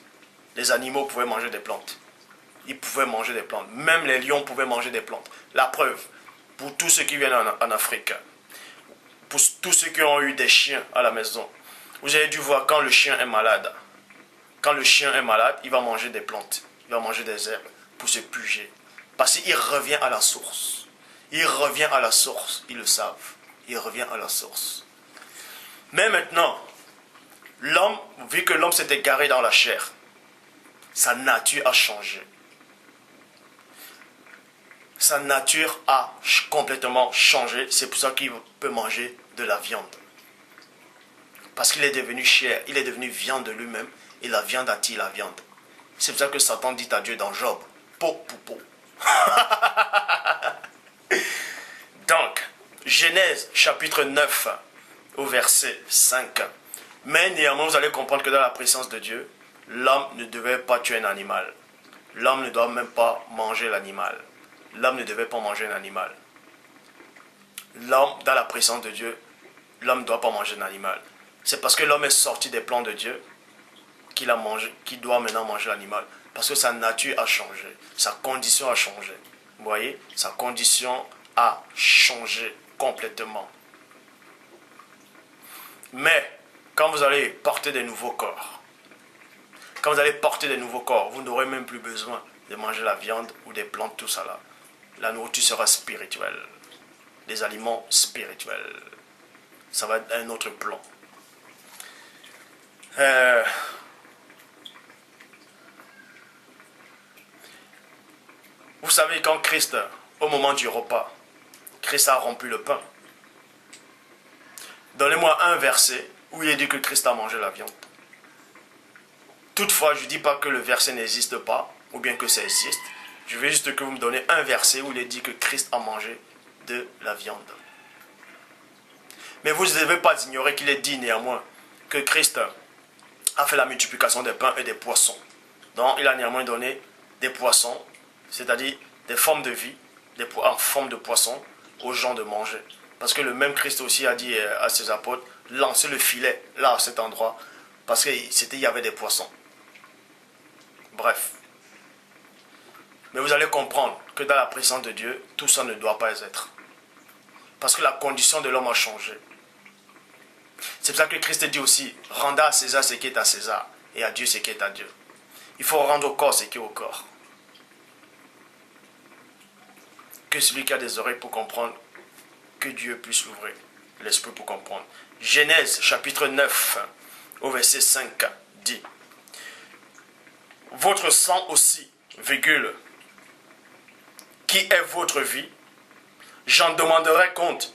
Les animaux pouvaient manger des plantes. Ils pouvaient manger des plantes. Même les lions pouvaient manger des plantes. La preuve, pour tous ceux qui viennent en Afrique, pour tous ceux qui ont eu des chiens à la maison, vous avez dû voir quand le chien est malade. Quand le chien est malade, il va manger des plantes. Il va manger des herbes pour se puger. Parce qu'il revient à la source. Il revient à la source. Ils le savent. Il revient à la source. Mais maintenant, l'homme, vu que l'homme s'est égaré dans la chair, sa nature a changé. Sa nature a complètement changé. C'est pour ça qu'il peut manger de la viande. Parce qu'il est devenu chair. Il est devenu viande de lui-même. Et la viande attire la viande. C'est pour ça que Satan dit à Dieu dans Job, po. Donc, Genèse chapitre 9 au verset 5. Mais néanmoins, vous allez comprendre que dans la présence de Dieu, l'homme ne devait pas tuer un animal. l'homme ne doit même pas manger l'animal. L'homme ne devait pas manger un animal. L'homme, dans la présence de Dieu, l'homme ne doit pas manger un animal. C'est parce que l'homme est sorti des plans de Dieu qu'il doit maintenant manger l'animal. Parce que sa nature a changé, sa condition a changé. Vous voyez, sa condition a changé complètement. Mais, quand vous allez porter des nouveaux corps, vous n'aurez même plus besoin de manger la viande ou des plantes, tout ça là. La nourriture sera spirituelle. Les aliments spirituels. Ça va être un autre plan. Vous savez, quand Christ, au moment du repas, Christ a rompu le pain. Donnez-moi un verset où il est dit que Christ a mangé la viande. Toutefois, je ne dis pas que le verset n'existe pas, ou bien que ça existe. Je veux juste que vous me donnez un verset où il est dit que Christ a mangé de la viande. Mais vous ne devez pas ignorer qu'il est dit néanmoins que Christ a fait la multiplication des pains et des poissons. Donc, il a néanmoins donné des poissons, c'est-à-dire des formes de vie, en forme de poissons, aux gens de manger. Parce que le même Christ aussi a dit à ses apôtres, lancez le filet là, à cet endroit, parce qu'il y avait des poissons. Bref. Mais vous allez comprendre que dans la présence de Dieu, tout ça ne doit pas être. Parce que la condition de l'homme a changé. C'est pour ça que Christ dit aussi, rendez à César ce qui est à César, et à Dieu ce qui est à Dieu. Il faut rendre au corps ce qui est au corps. Que celui qui a des oreilles pour comprendre, que Dieu puisse l'ouvrir, l'esprit pour comprendre. Genèse chapitre 9, au verset 5, dit, votre sang aussi, virgule, qui est votre vie, j'en demanderai compte.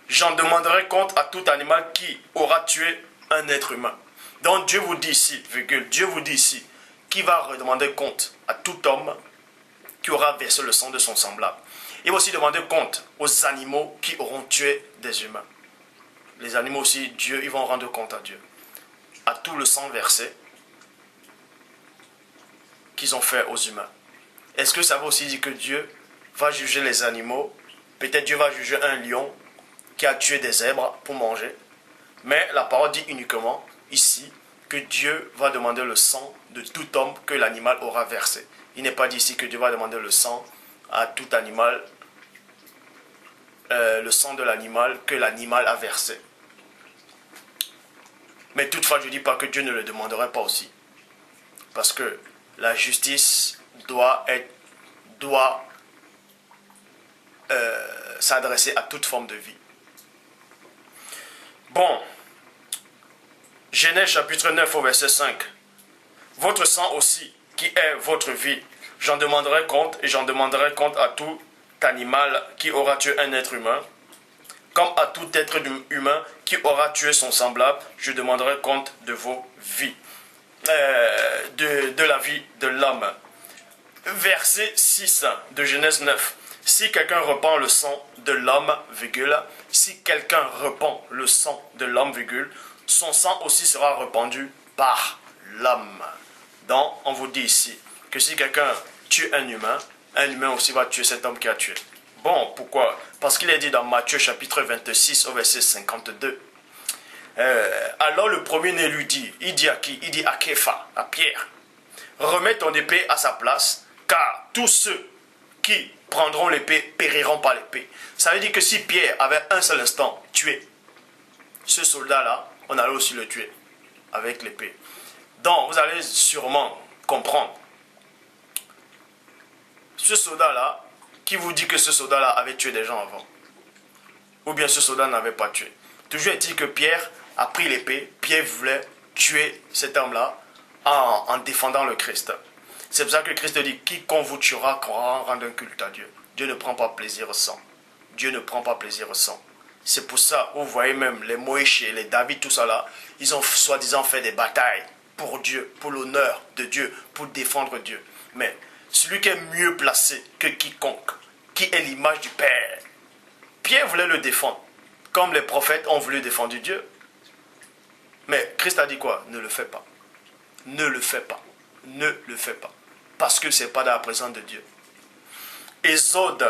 J'en demanderai compte à tout animal qui aura tué un être humain. Donc Dieu vous dit ici, virgule, Dieu vous dit ici, qui va redemander compte à tout homme qui aura versé le sang de son semblable. Il va aussi demander compte aux animaux qui auront tué des humains. Les animaux aussi, Dieu, ils vont rendre compte à Dieu. À tout le sang versé qu'ils ont fait aux humains. Est-ce que ça veut aussi dire que Dieu va juger les animaux? Peut-être Dieu va juger un lion qui a tué des zèbres pour manger. Mais la parole dit uniquement ici que Dieu va demander le sang de tout homme que l'animal aura versé. Il n'est pas dit ici que Dieu va demander le sang à tout animal, le sang de l'animal que l'animal a versé. Mais toutefois, je ne dis pas que Dieu ne le demanderait pas aussi. Parce que la justice doit s'adresser à toute forme de vie. Bon, Genèse chapitre 9 au verset 5. Votre sang aussi, qui est votre vie, j'en demanderai compte et j'en demanderai compte à tout animal qui aura tué un être humain, comme à tout être humain qui aura tué son semblable, je demanderai compte de vos vies, de la vie de l'homme. Verset 6 de Genèse 9. Si quelqu'un repent le sang de l'homme, virgule, si quelqu'un repent le sang de l'homme, virgule, son sang aussi sera répandu par l'homme. Donc, on vous dit ici que si quelqu'un tue un humain aussi va tuer cet homme qui a tué. Bon, pourquoi? Parce qu'il est dit dans Matthieu chapitre 26 au verset 52. Alors le premier-né lui dit, il dit à qui? Il dit à Képha, à Pierre, remets ton épée à sa place, car tous ceux qui prendront l'épée périront par l'épée. Ça veut dire que si Pierre avait un seul instant tué ce soldat-là, on allait aussi le tuer avec l'épée. Donc, vous allez sûrement comprendre. Ce soldat-là, qui vous dit que ce soldat-là avait tué des gens avant? Ou bien ce soldat n'avait pas tué? Toujours est-il que Pierre a pris l'épée. Pierre voulait tuer cet homme-là en défendant le Christ. C'est pour ça que Christ dit, quiconque vous tuera rend un culte à Dieu. Dieu ne prend pas plaisir au sang. Dieu ne prend pas plaisir au sang. C'est pour ça, vous voyez même les Moïse, les David, tout ça là, ils ont soi-disant fait des batailles pour Dieu, pour l'honneur de Dieu, pour défendre Dieu. Mais celui qui est mieux placé que quiconque, qui est l'image du Père, Pierre voulait le défendre, comme les prophètes ont voulu défendre Dieu. Mais Christ a dit quoi? Ne le fais pas. Ne le fais pas. Ne le fais pas. parce que ce n'est pas dans la présence de Dieu. Exode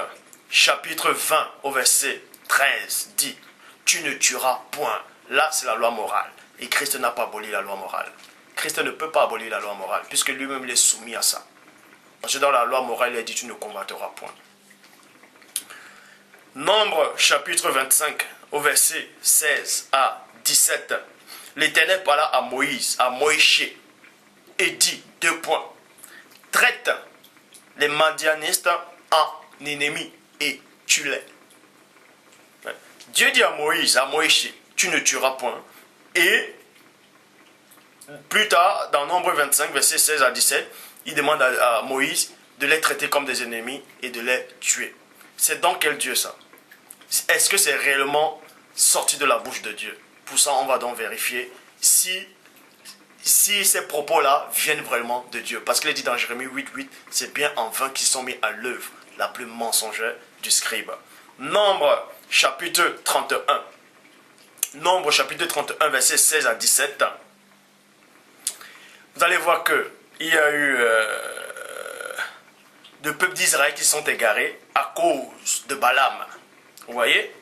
chapitre 20 au verset 13 dit, tu ne tueras point. Là, c'est la loi morale. Et Christ n'a pas aboli la loi morale. Christ ne peut pas abolir la loi morale, puisque lui-même il est soumis à ça. Parce que dans la loi morale, il a dit, tu ne combattras point. Nombre chapitre 25 au verset 16 à 17. L'Éternel parla à Moïse, et dit, 2 points. Traite les Madianistes en ennemis et tue-les. Dieu dit à Moïse, tu ne tueras point. Et plus tard, dans Nombre 25, verset 16 à 17, il demande à Moïse de les traiter comme des ennemis et de les tuer. C'est donc quel Dieu ça? Est-ce que c'est réellement sorti de la bouche de Dieu? Pour ça, on va donc vérifier si ces propos-là viennent vraiment de Dieu. Parce qu'il est dit dans Jérémie 8.8, c'est bien en vain qu'ils sont mis à l'œuvre la plus mensongère du scribe. Nombre chapitre 31. Nombre chapitre 31, verset 16 à 17. Vous allez voir qu'il y a eu de peuples d'Israël qui sont égarés à cause de Balaam. Vous voyez?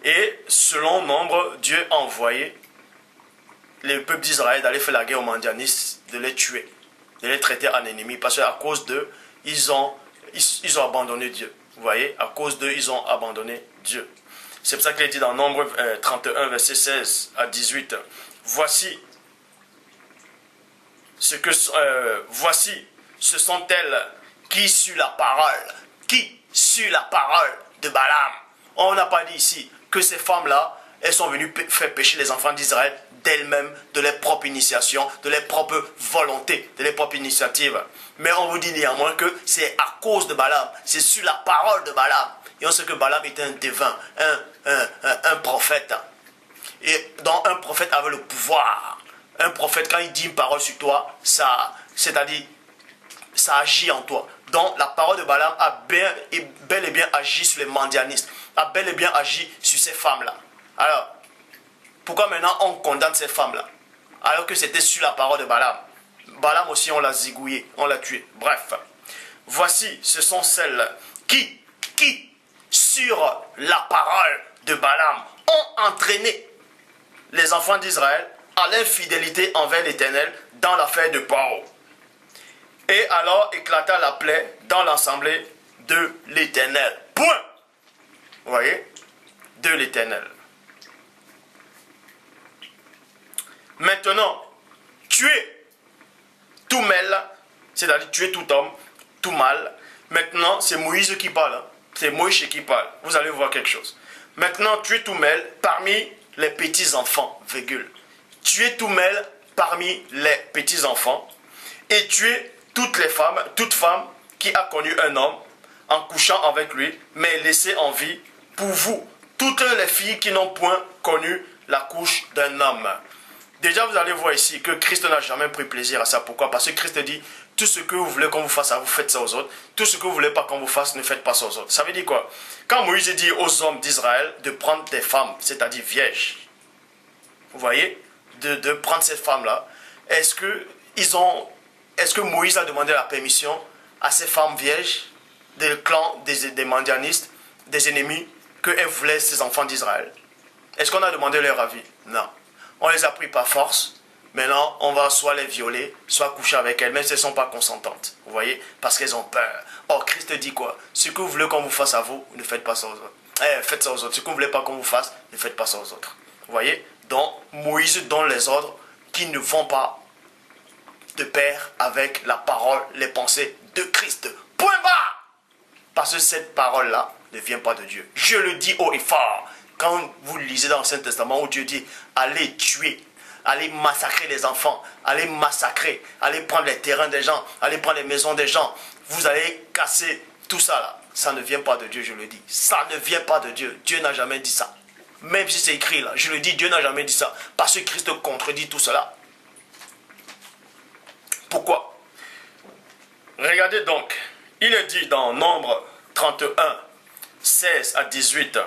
Et selon Nombre, Dieu a envoyé les peuples d'Israël d'aller faire la guerre aux Madianistes, de les tuer, de les traiter en ennemis, parce qu'à cause d'eux, ils ont abandonné Dieu. Vous voyez? À cause d'eux, ils ont abandonné Dieu. C'est pour ça qu'il est dit dans Nombre 31, verset 16 à 18. Voici, ce sont elles qui suent la parole de Balaam. On n'a pas dit ici que ces femmes-là, elles sont venues faire pécher les enfants d'Israël d'elles-mêmes, de leur propre initiation, de leur propre volonté, de leur propre initiative. Mais on vous dit néanmoins que c'est à cause de Balaam, c'est sur la parole de Balaam. Et on sait que Balaam était un devin, un prophète. Et donc un prophète avait le pouvoir. Un prophète, quand il dit une parole sur toi, c'est-à-dire, ça agit en toi. Donc la parole de Balaam a bel et bien agi sur les Madianistes, a bel et bien agi sur ces femmes-là. Alors, pourquoi maintenant on condamne ces femmes-là? Alors que c'était sur la parole de Balaam. Balaam aussi, on l'a zigouillé, on l'a tué. Bref, voici, ce sont celles qui, sur la parole de Balaam, ont entraîné les enfants d'Israël à l'infidélité envers l'Éternel dans l'affaire de Paro. Et alors éclata la plaie dans l'assemblée de l'Éternel. Point. Vous voyez? De l'Éternel. Maintenant, tuer tout mâle, c'est-à-dire tuer tout homme, tout mâle. Maintenant, c'est Moïse qui parle. Hein. C'est Moïse qui parle. Vous allez voir quelque chose. Maintenant, tuer tout mâle parmi les petits-enfants, virgule. Tuer tout mâle parmi les petits-enfants. Et tuer toute femme qui a connu un homme en couchant avec lui, mais laissée en vie pour vous, toutes les filles qui n'ont point connu la couche d'un homme. Déjà, vous allez voir ici que Christ n'a jamais pris plaisir à ça. Pourquoi? Parce que Christ dit, tout ce que vous voulez qu'on vous fasse à vous, faites ça aux autres. Tout ce que vous ne voulez pas qu'on vous fasse, ne faites pas ça aux autres. Ça veut dire quoi? Quand Moïse dit aux hommes d'Israël de prendre des femmes, c'est-à-dire vierges, vous voyez, de prendre cette femme-là, est-ce que Moïse a demandé la permission à ces femmes vierges, des clans, des Madianistes, des ennemis, qu'elles voulaient ces enfants d'Israël? Est-ce qu'on a demandé leur avis? Non. On les a pris par force. Maintenant, on va soit les violer, soit coucher avec elles, même si elles ne sont pas consentantes. Vous voyez? Parce qu'elles ont peur. Or, Christ dit quoi? Ce que vous voulez qu'on vous fasse à vous, ne faites pas ça aux autres. Faites ça aux autres. Ce que vous ne voulez pas qu'on vous fasse, ne faites pas ça aux autres. Vous voyez? Donc, Moïse donne les ordres qui ne vont pas de pair avec la parole, les pensées de Christ. Point barre! Parce que cette parole-là ne vient pas de Dieu. Je le dis haut et fort. Quand vous lisez dans l'Ancien Testament où Dieu dit « Allez tuer, allez massacrer les enfants, allez massacrer, allez prendre les terrains des gens, allez prendre les maisons des gens, vous allez casser tout ça là. » Ça ne vient pas de Dieu, je le dis. Ça ne vient pas de Dieu. Dieu n'a jamais dit ça. Même si c'est écrit là, je le dis, Dieu n'a jamais dit ça. Parce que Christ contredit tout cela. Pourquoi? Regardez donc, il est dit dans Nombre 31, 16 à 18,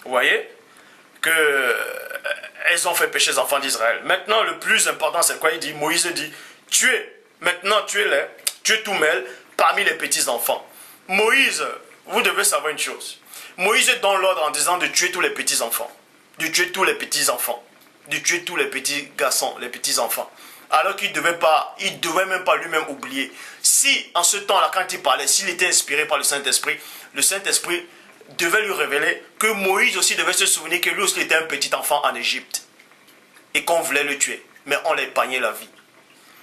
vous voyez, qu'elles ont fait pécher les enfants d'Israël. Maintenant, le plus important, c'est quoi? Il dit, Moïse dit, tuez, maintenant tuez-les, tuez tout mâle, parmi les petits-enfants. Moïse, vous devez savoir une chose. Moïse donne l'ordre en disant de tuer tous les petits-enfants. De tuer tous les petits-enfants. De tuer tous les petits garçons, les petits-enfants. Alors qu'il devait même pas lui-même oublier. Si, en ce temps-là, quand il parlait, s'il était inspiré par le Saint-Esprit devait lui révéler que Moïse aussi devait se souvenir que lui aussi était un petit enfant en Égypte. Et qu'on voulait le tuer. Mais on l'a épargné la vie.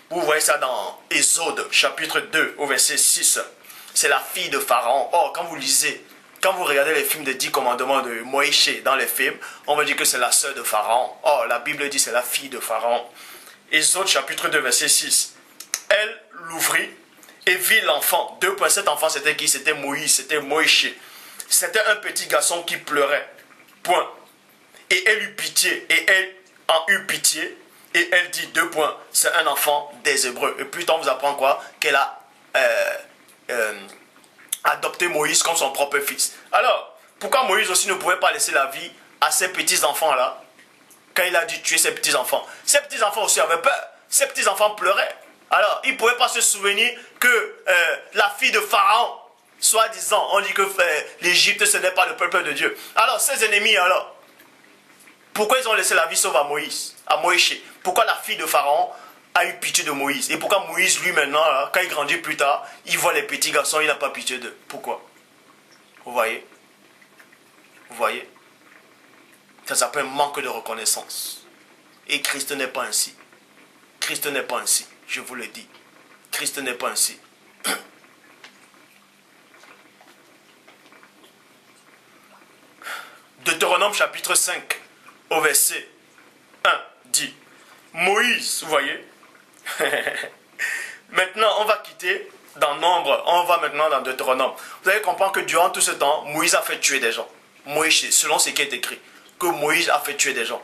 Vous voyez ça dans Exode, chapitre 2, au verset 6. C'est la fille de Pharaon. Or, quand vous regardez les films des 10 commandements de Moïse dans les films, on va dire que c'est la sœur de Pharaon. Or, la Bible dit que c'est la fille de Pharaon. Exode, chapitre 2, verset 6. Elle l'ouvrit et vit l'enfant. Cet enfant, c'était qui? C'était Moïse, c'était Moïse. C'était un petit garçon qui pleurait. Point. Et elle eut pitié. Et elle en eut pitié. Et elle dit, c'est un enfant des Hébreux. Et plus tard, on vous apprend quoi? Qu'elle a adopté Moïse comme son propre fils. Alors, pourquoi Moïse aussi ne pouvait pas laisser la vie à ces petits-enfants-là quand il a dû tuer ses petits-enfants? Ces petits-enfants aussi avaient peur. Ces petits-enfants pleuraient. Alors, il ne pouvait pas se souvenir que la fille de Pharaon, soi-disant, on dit que l'Égypte, ce n'est pas le peuple de Dieu. Alors, ses ennemis, alors, pourquoi ils ont laissé la vie sauve à Moïse? Pourquoi la fille de Pharaon a eu pitié de Moïse? Et pourquoi Moïse, lui, maintenant, là, quand il grandit plus tard, il voit les petits garçons, il n'a pas pitié d'eux? Pourquoi? Vous voyez? Vous voyez? Ça s'appelle manque de reconnaissance. Et Christ n'est pas ainsi. Christ n'est pas ainsi. Je vous le dis. Christ n'est pas ainsi. Deutéronome chapitre 5, au verset 1, dit, Moïse, vous voyez, maintenant on va quitter dans Nombre, on va maintenant dans Deutéronome. Vous allez comprendre que durant tout ce temps, Moïse a fait tuer des gens. Moïse, selon ce qui est écrit, que Moïse a fait tuer des gens.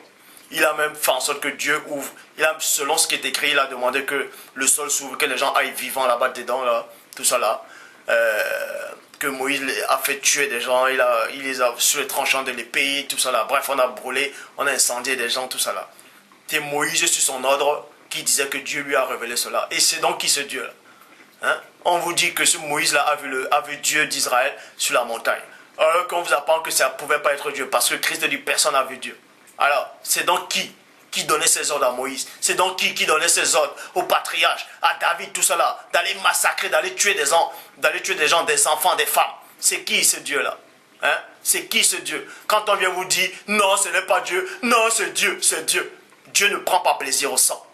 Il a même fait en sorte que Dieu ouvre. Selon ce qui est écrit, il a demandé que le sol s'ouvre, que les gens aillent vivants là-bas dedans, là, tout ça là. Que Moïse a fait tuer des gens, il les a sur les tranchants de l'épée, tout ça là. Bref, on a brûlé, on a incendié des gens, tout ça là. C'est Moïse sur son ordre qui disait que Dieu lui a révélé cela. Et c'est donc qui ce Dieu là, hein? On vous dit que ce Moïse là a vu Dieu d'Israël sur la montagne. Alors qu'on vous apprend que ça ne pouvait pas être Dieu, parce que Christ dit personne n'a vu Dieu. Alors, c'est donc qui donnait ses ordres à Moïse? C'est donc qui donnait ses ordres au patriarche, à David, tout cela, d'aller massacrer, d'aller tuer des gens, des enfants, des femmes? C'est qui ce Dieu-là? Hein? C'est qui ce Dieu? Quand on vient vous dire, non, ce n'est pas Dieu, non, c'est Dieu, c'est Dieu. Dieu ne prend pas plaisir au sang.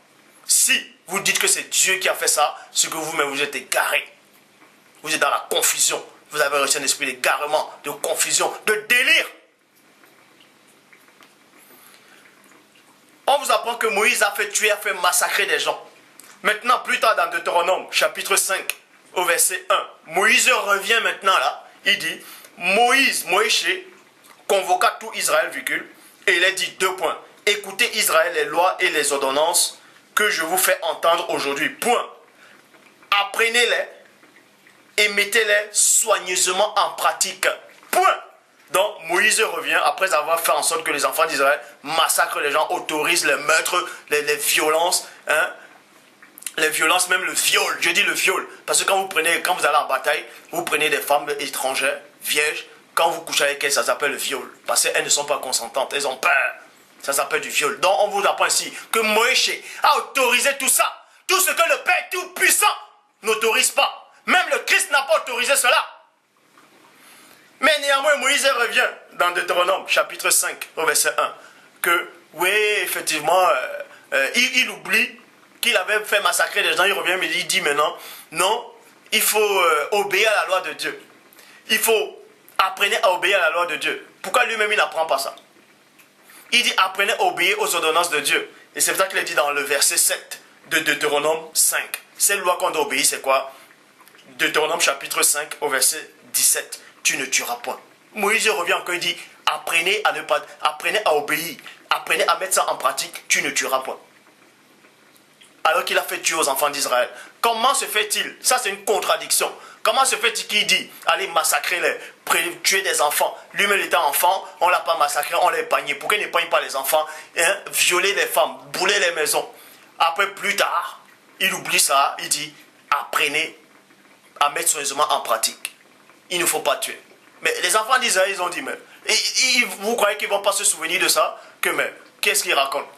Si vous dites que c'est Dieu qui a fait ça, c'est que vous-même vous êtes égaré. Vous êtes dans la confusion. Vous avez reçu un esprit d'égarement, de confusion, de délire. On vous apprend que Moïse a fait tuer, a fait massacrer des gens. Maintenant, plus tard dans Deutéronome, chapitre 5, au verset 1, Moïse revient maintenant là. Il dit, Moïse convoqua tout Israël, et il a dit, écoutez Israël, les lois et les ordonnances que je vous fais entendre aujourd'hui. Apprenez-les et mettez-les soigneusement en pratique. Donc Moïse revient après avoir fait en sorte que les enfants d'Israël massacrent les gens, autorisent les meurtres, les violences, hein? Les violences, même le viol. Je dis le viol parce que quand vous allez en bataille, vous prenez des femmes étrangères, vierges, quand vous couchez avec elles, ça s'appelle le viol parce qu'elles ne sont pas consentantes, elles ont peur. Ça s'appelle du viol. Donc on vous apprend ici que Moïse a autorisé tout ça. Tout ce que le Père Tout-Puissant n'autorise pas. Même le Christ n'a pas autorisé cela. Mais néanmoins, Moïse revient dans Deutéronome, chapitre 5, au verset 1, que, oui, effectivement, il oublie qu'il avait fait massacrer les gens, il revient, mais il dit maintenant, non, il faut obéir à la loi de Dieu. Il faut apprendre à obéir à la loi de Dieu. Pourquoi lui-même, il n'apprend pas ça? Il dit, apprenez à obéir aux ordonnances de Dieu. Et c'est pour ça qu'il est dit dans le verset 7 de Deutéronome 5. Cette loi qu'on doit obéir, c'est quoi? Deutéronome chapitre 5, au verset 17. Tu ne tueras point. Moïse revient encore, il dit, apprenez à obéir, apprenez à mettre ça en pratique, tu ne tueras point. Alors qu'il a fait tuer aux enfants d'Israël. Comment se fait-il? Ça c'est une contradiction. Comment se fait-il qu'il dit, allez massacrer tuer des enfants? Lui-même étant enfant, on ne l'a pas massacré, on l'a épargné. Pourquoi il n'épargne pas les enfants, hein? Violer les femmes, brûler les maisons. Après, plus tard, il oublie ça, il dit, apprenez à mettre soigneusement en pratique. Il ne faut pas tuer. Mais les enfants d'Israël, ils ont dit, mais vous croyez qu'ils ne vont pas se souvenir de ça? Que mais, qu'est-ce qu'ils racontent?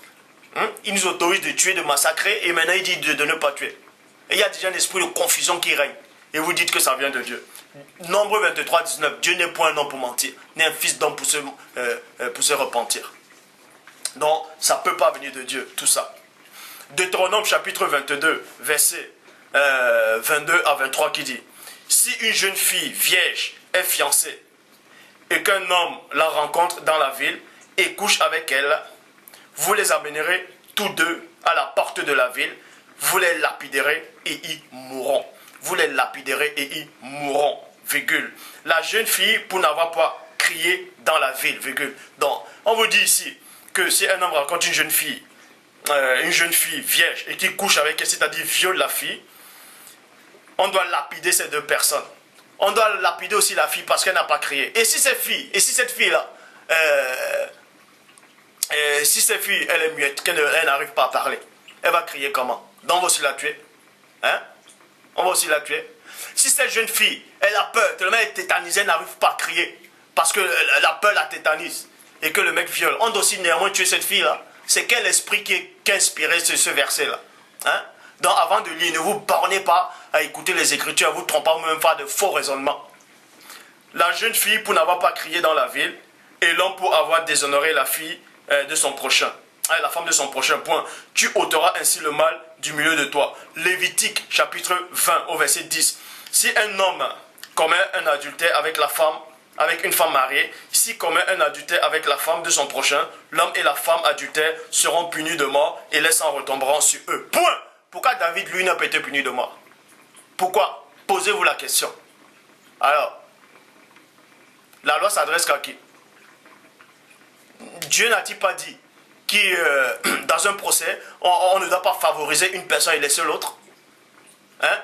Ils nous autorisent de tuer, de massacrer, et maintenant ils disent de ne pas tuer. Et il y a déjà un esprit de confusion qui règne. Et vous dites que ça vient de Dieu. Nombre 23, 19, Dieu n'est point un homme pour mentir, ni un fils d'homme pour se repentir. Donc, ça ne peut pas venir de Dieu, tout ça. Deutéronome chapitre 22, verset 22 à 23 qui dit, si une jeune fille vierge est fiancée et qu'un homme la rencontre dans la ville et couche avec elle, vous les amènerez tous deux à la porte de la ville, vous les lapiderez et y mourront. Vous les lapiderez et y mourront, virgule. La jeune fille pour n'avoir pas crié dans la ville, virgule. Donc, on vous dit ici que si un homme rencontre une jeune fille vierge et qui couche avec elle, c'est-à-dire viole la fille, on doit lapider ces deux personnes. On doit lapider aussi la fille parce qu'elle n'a pas crié. Et si cette fille-là, elle est muette, qu'elle n'arrive pas à parler, elle va crier comment? Donc on va aussi la tuer. Hein? On va aussi la tuer. Si cette jeune fille, elle a peur, tellement elle est tétanisée, elle n'arrive pas à crier, parce que la peur la tétanise, et que le mec viole, on doit aussi néanmoins tuer cette fille-là. C'est quel esprit qui a inspiré ce verset-là? Hein? Donc avant de lire, ne vous bornez pas à écouter les Écritures, à vous tromper ou même faire de faux raisonnements. La jeune fille pour n'avoir pas crié dans la ville, et l'homme pour avoir déshonoré la fille de son prochain. La femme de son prochain, point. Tu ôteras ainsi le mal du milieu de toi. Lévitique, chapitre 20, au verset 10. Si un homme commet un adultère avec une femme mariée, s'il commet un adultère avec la femme de son prochain, l'homme et la femme adultère seront punis de mort et les sangs retomberont sur eux. Point. Pourquoi David, lui, n'a pas été puni de mort? Pourquoi? Posez-vous la question. Alors, la loi s'adresse qu'à qui? Dieu n'a-t-il pas dit que dans un procès, on ne doit pas favoriser une personne et laisser l'autre? Hein?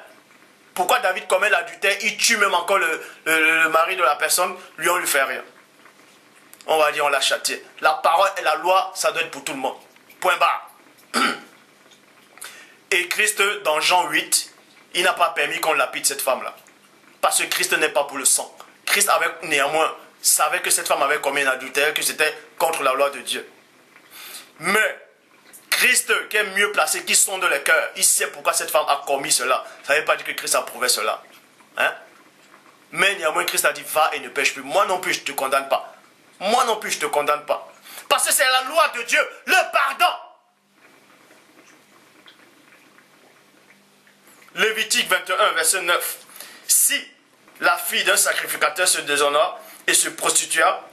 Pourquoi David commet l'adultère, il tue même encore le mari de la personne, lui on ne lui fait rien? On va dire on l'a châtié. La parole et la loi, ça doit être pour tout le monde. Point barre. Et Christ, dans Jean 8, il n'a pas permis qu'on lapide cette femme-là. Parce que Christ n'est pas pour le sang. Christ avait néanmoins savait que cette femme avait commis un adultère, que c'était contre la loi de Dieu. Mais Christ, qui est mieux placé, qui sonde le cœur, il sait pourquoi cette femme a commis cela. Ça ne veut pas dire que Christ approuvait cela. Hein? Mais néanmoins, Christ a dit, va et ne pêche plus. Moi non plus, je ne te condamne pas. Moi non plus, je ne te condamne pas. Parce que c'est la loi de Dieu, le pardon. Lévitique 21, verset 9. Si la fille d'un sacrificateur se déshonore et se prostitua,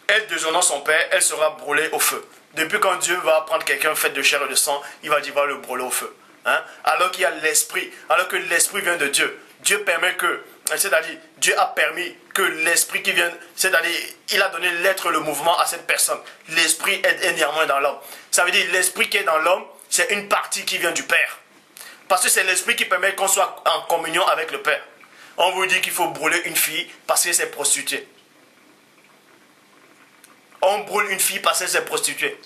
elle déshonore son père, elle sera brûlée au feu. Depuis quand Dieu va prendre quelqu'un fait de chair et de sang, il va dire va le brûler au feu. Hein? Alors qu'il y a l'esprit, alors que l'esprit vient de Dieu. Dieu permet que, c'est-à-dire, Dieu a permis que l'esprit qui vient, c'est-à-dire, il a donné l'être, le mouvement à cette personne. L'esprit est néanmoins dans l'homme. Ça veut dire l'esprit qui est dans l'homme, c'est une partie qui vient du Père. Parce que c'est l'esprit qui permet qu'on soit en communion avec le Père. On vous dit qu'il faut brûler une fille parce qu'elle s'est prostituée. On brûle une fille parce qu'elle s'est prostituée.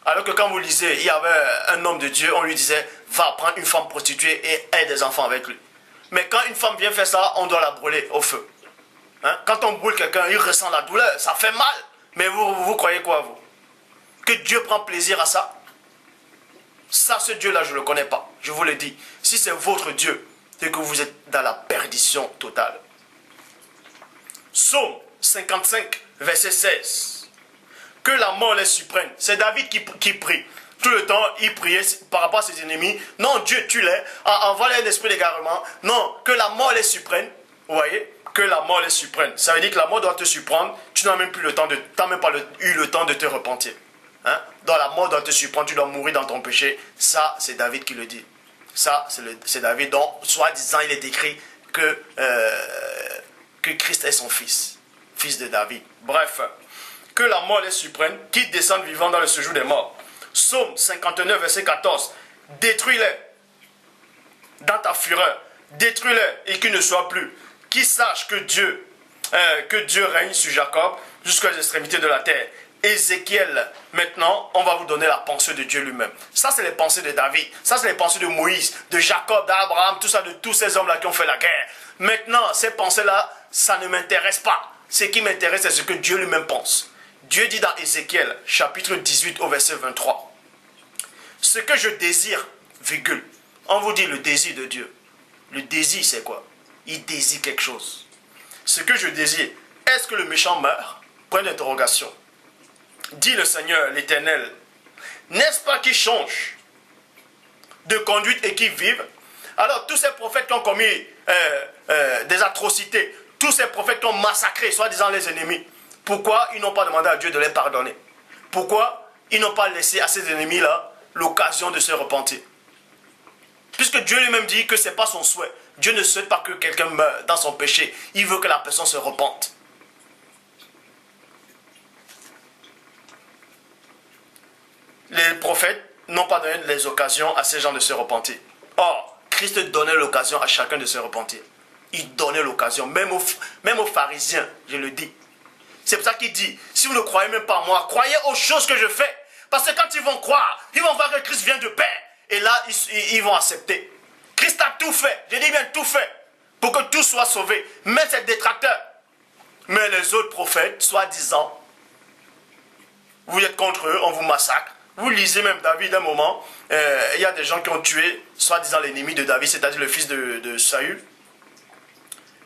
Alors que quand vous lisez, il y avait un homme de Dieu, on lui disait, va prendre une femme prostituée et aie des enfants avec lui. Mais quand une femme vient faire ça, on doit la brûler au feu. Hein? Quand on brûle quelqu'un, il ressent la douleur, ça fait mal. Mais vous croyez quoi, vous? Que Dieu prend plaisir à ça? Ça, ce Dieu-là, je ne le connais pas. Je vous le dis. Si c'est votre Dieu, c'est que vous êtes dans la perdition totale. Psaume 55, verset 16. Que la mort les surprenne. C'est David qui prie. Tout le temps, il priait par rapport à ses ennemis. Non, Dieu, tue-les. Envoie-les un esprit d'égarement. Non, que la mort les surprenne. Vous voyez? Que la mort les surprenne. Ça veut dire que la mort doit te surprendre. Tu n'as même plus le temps de, t'as même pas eu le temps de te repentir. Hein? Dans la mort doit te surprendre, tu dois mourir dans ton péché. Ça, c'est David qui le dit. Ça, c'est David dont, soi-disant, il est écrit que Christ est son fils. Fils de David. Bref, que la mort les surprenne, qui descendent vivants dans le séjour des morts. Psaume 59, verset 14. Détruis-les dans ta fureur. Détruis-les et qu'ils ne soient plus. Qui sache que Dieu règne sur Jacob jusqu'aux extrémités de la terre. Ézéchiel, maintenant, on va vous donner la pensée de Dieu lui-même. Ça, c'est les pensées de David. Ça, c'est les pensées de Moïse, de Jacob, d'Abraham, tout ça, de tous ces hommes-là qui ont fait la guerre. Maintenant, ces pensées-là, ça ne m'intéresse pas. Ce qui m'intéresse, c'est ce que Dieu lui-même pense. Dieu dit dans Ézéchiel, chapitre 18, au verset 23. Ce que je désire, virgule. On vous dit le désir de Dieu. Le désir, c'est quoi? Il désire quelque chose. Ce que je désire, est-ce que le méchant meurt? Point d'interrogation. Dit le Seigneur, l'Éternel, n'est-ce pas qu'il change de conduite et qu'il vive? Alors, tous ces prophètes qui ont commis des atrocités, tous ces prophètes qui ont massacré, soi-disant les ennemis, pourquoi ils n'ont pas demandé à Dieu de les pardonner? Pourquoi ils n'ont pas laissé à ces ennemis-là l'occasion de se repentir? Puisque Dieu lui-même dit que ce n'est pas son souhait. Dieu ne souhaite pas que quelqu'un meure dans son péché. Il veut que la personne se repente. Les prophètes n'ont pas donné les occasions à ces gens de se repentir. Or, Christ donnait l'occasion à chacun de se repentir. Il donnait l'occasion, même aux pharisiens, je le dis. C'est pour ça qu'il dit, si vous ne croyez même pas en moi, croyez aux choses que je fais. Parce que quand ils vont croire, ils vont voir que Christ vient de paix. Et là, ils vont accepter. Christ a tout fait, je dis bien tout fait, pour que tout soit sauvé. Mais c'est détracteur. Mais les autres prophètes, soi-disant, vous êtes contre eux, on vous massacre. Vous lisez même David un moment, il y a des gens qui ont tué, soi-disant l'ennemi de David, c'est-à-dire le fils de Saül.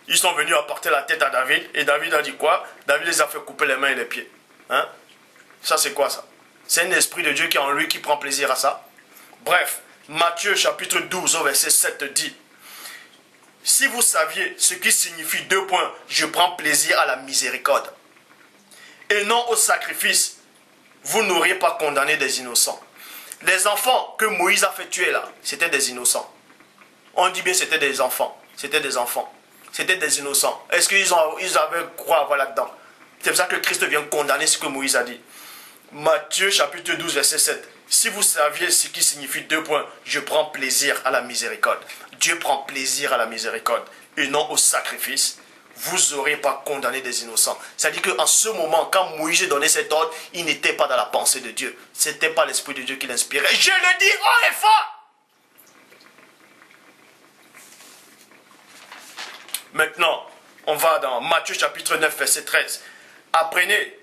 Ils sont venus apporter la tête à David, et David a dit quoi? David les a fait couper les mains et les pieds. Hein? Ça c'est quoi ça? C'est un esprit de Dieu qui est en lui, qui prend plaisir à ça. Bref, Matthieu chapitre 12 au verset 7 dit, si vous saviez ce qui signifie deux points, je prends plaisir à la miséricorde, et non au sacrifice, vous n'auriez pas condamné des innocents. Les enfants que Moïse a fait tuer là, c'était des innocents. On dit bien c'était des enfants. C'était des enfants. C'était des innocents. Est-ce qu'ils avaient quoi à voir là-dedans? C'est pour ça que Christ vient condamner ce que Moïse a dit. Matthieu chapitre 12 verset 7. Si vous saviez ce qui signifie deux points, je prends plaisir à la miséricorde. Dieu prend plaisir à la miséricorde et non au sacrifice. Vous n'aurez pas condamné des innocents. C'est-à-dire qu'en ce moment, quand Moïse donnait cet ordre, il n'était pas dans la pensée de Dieu. Ce n'était pas l'Esprit de Dieu qui l'inspirait. Je le dis haut et fort. Maintenant, on va dans Matthieu chapitre 9, verset 13. Apprenez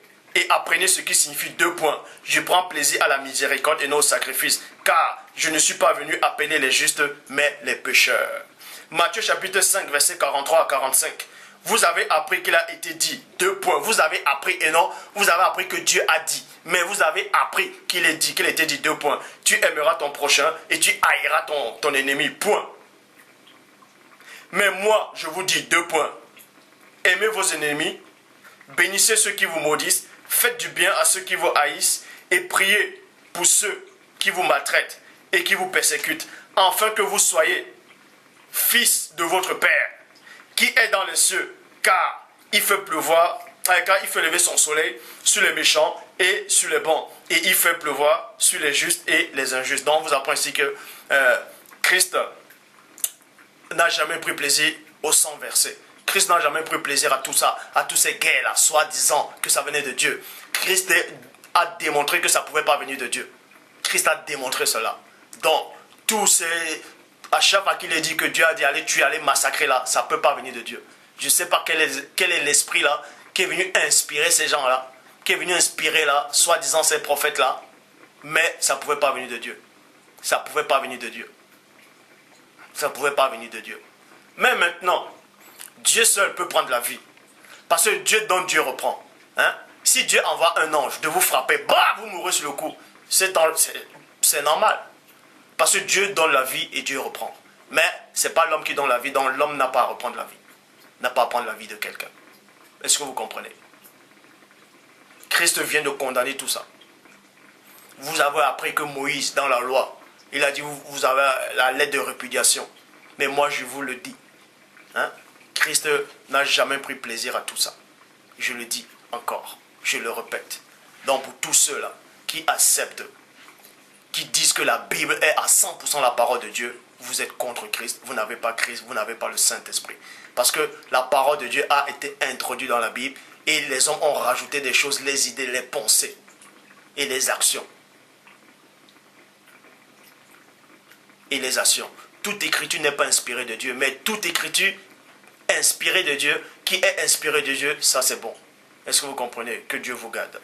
ce qui signifie deux points. Je prends plaisir à la miséricorde et non au sacrifice, car je ne suis pas venu appeler les justes, mais les pécheurs. Matthieu chapitre 5, verset 43 à 45. Vous avez appris qu'il a été dit, deux points. Vous avez appris et non, vous avez appris que Dieu a dit. Mais vous avez appris qu'il était dit, deux points. Tu aimeras ton prochain et tu haïras ton ennemi, point. Mais moi, je vous dis deux points. Aimez vos ennemis, bénissez ceux qui vous maudissent, faites du bien à ceux qui vous haïssent et priez pour ceux qui vous maltraitent et qui vous persécutent, afin que vous soyez fils de votre Père qui est dans les cieux, car il fait pleuvoir, car il fait lever son soleil sur les méchants et sur les bons, et il fait pleuvoir sur les justes et les injustes. Donc on vous apprend ici que Christ n'a jamais pris plaisir au sang versé. Christ n'a jamais pris plaisir à tout ça, à toutes ces guerres-là, soi-disant que ça venait de Dieu. Christ a démontré que ça ne pouvait pas venir de Dieu. Christ a démontré cela. Donc, à chaque fois qu'il est dit que Dieu a dit allez tuer, allez massacrer là, ça ne peut pas venir de Dieu. Je ne sais pas quel est l'esprit là qui est venu inspirer ces gens-là, qui est venu inspirer là, soi-disant ces prophètes-là, mais ça ne pouvait pas venir de Dieu. Ça ne pouvait pas venir de Dieu. Ça ne pouvait pas venir de Dieu. Mais maintenant, Dieu seul peut prendre la vie. Parce que Dieu donne, Dieu reprend. Hein? Si Dieu envoie un ange de vous frapper, bah, vous mourrez sur le coup. C'est normal. Parce que Dieu donne la vie et Dieu reprend. Mais ce n'est pas l'homme qui donne la vie, donc l'homme n'a pas à reprendre la vie. N'a pas à prendre la vie de quelqu'un. Est-ce que vous comprenez? Christ vient de condamner tout ça. Vous avez appris que Moïse, dans la loi, il a dit vous avez la lettre de répudiation. Mais moi, je vous le dis. Hein? Christ n'a jamais pris plaisir à tout ça. Je le dis encore. Je le répète. Donc pour tous ceux-là qui acceptent, qui disent que la Bible est à 100% la parole de Dieu, vous êtes contre Christ. Vous n'avez pas Christ, vous n'avez pas le Saint-Esprit. Parce que la parole de Dieu a été introduite dans la Bible et les hommes ont rajouté des choses, les idées, les pensées. et les actions. Et les actions. Toute écriture n'est pas inspirée de Dieu, mais toute écriture inspirée de Dieu, qui est inspirée de Dieu, ça c'est bon. Est-ce que vous comprenez? Que Dieu vous garde.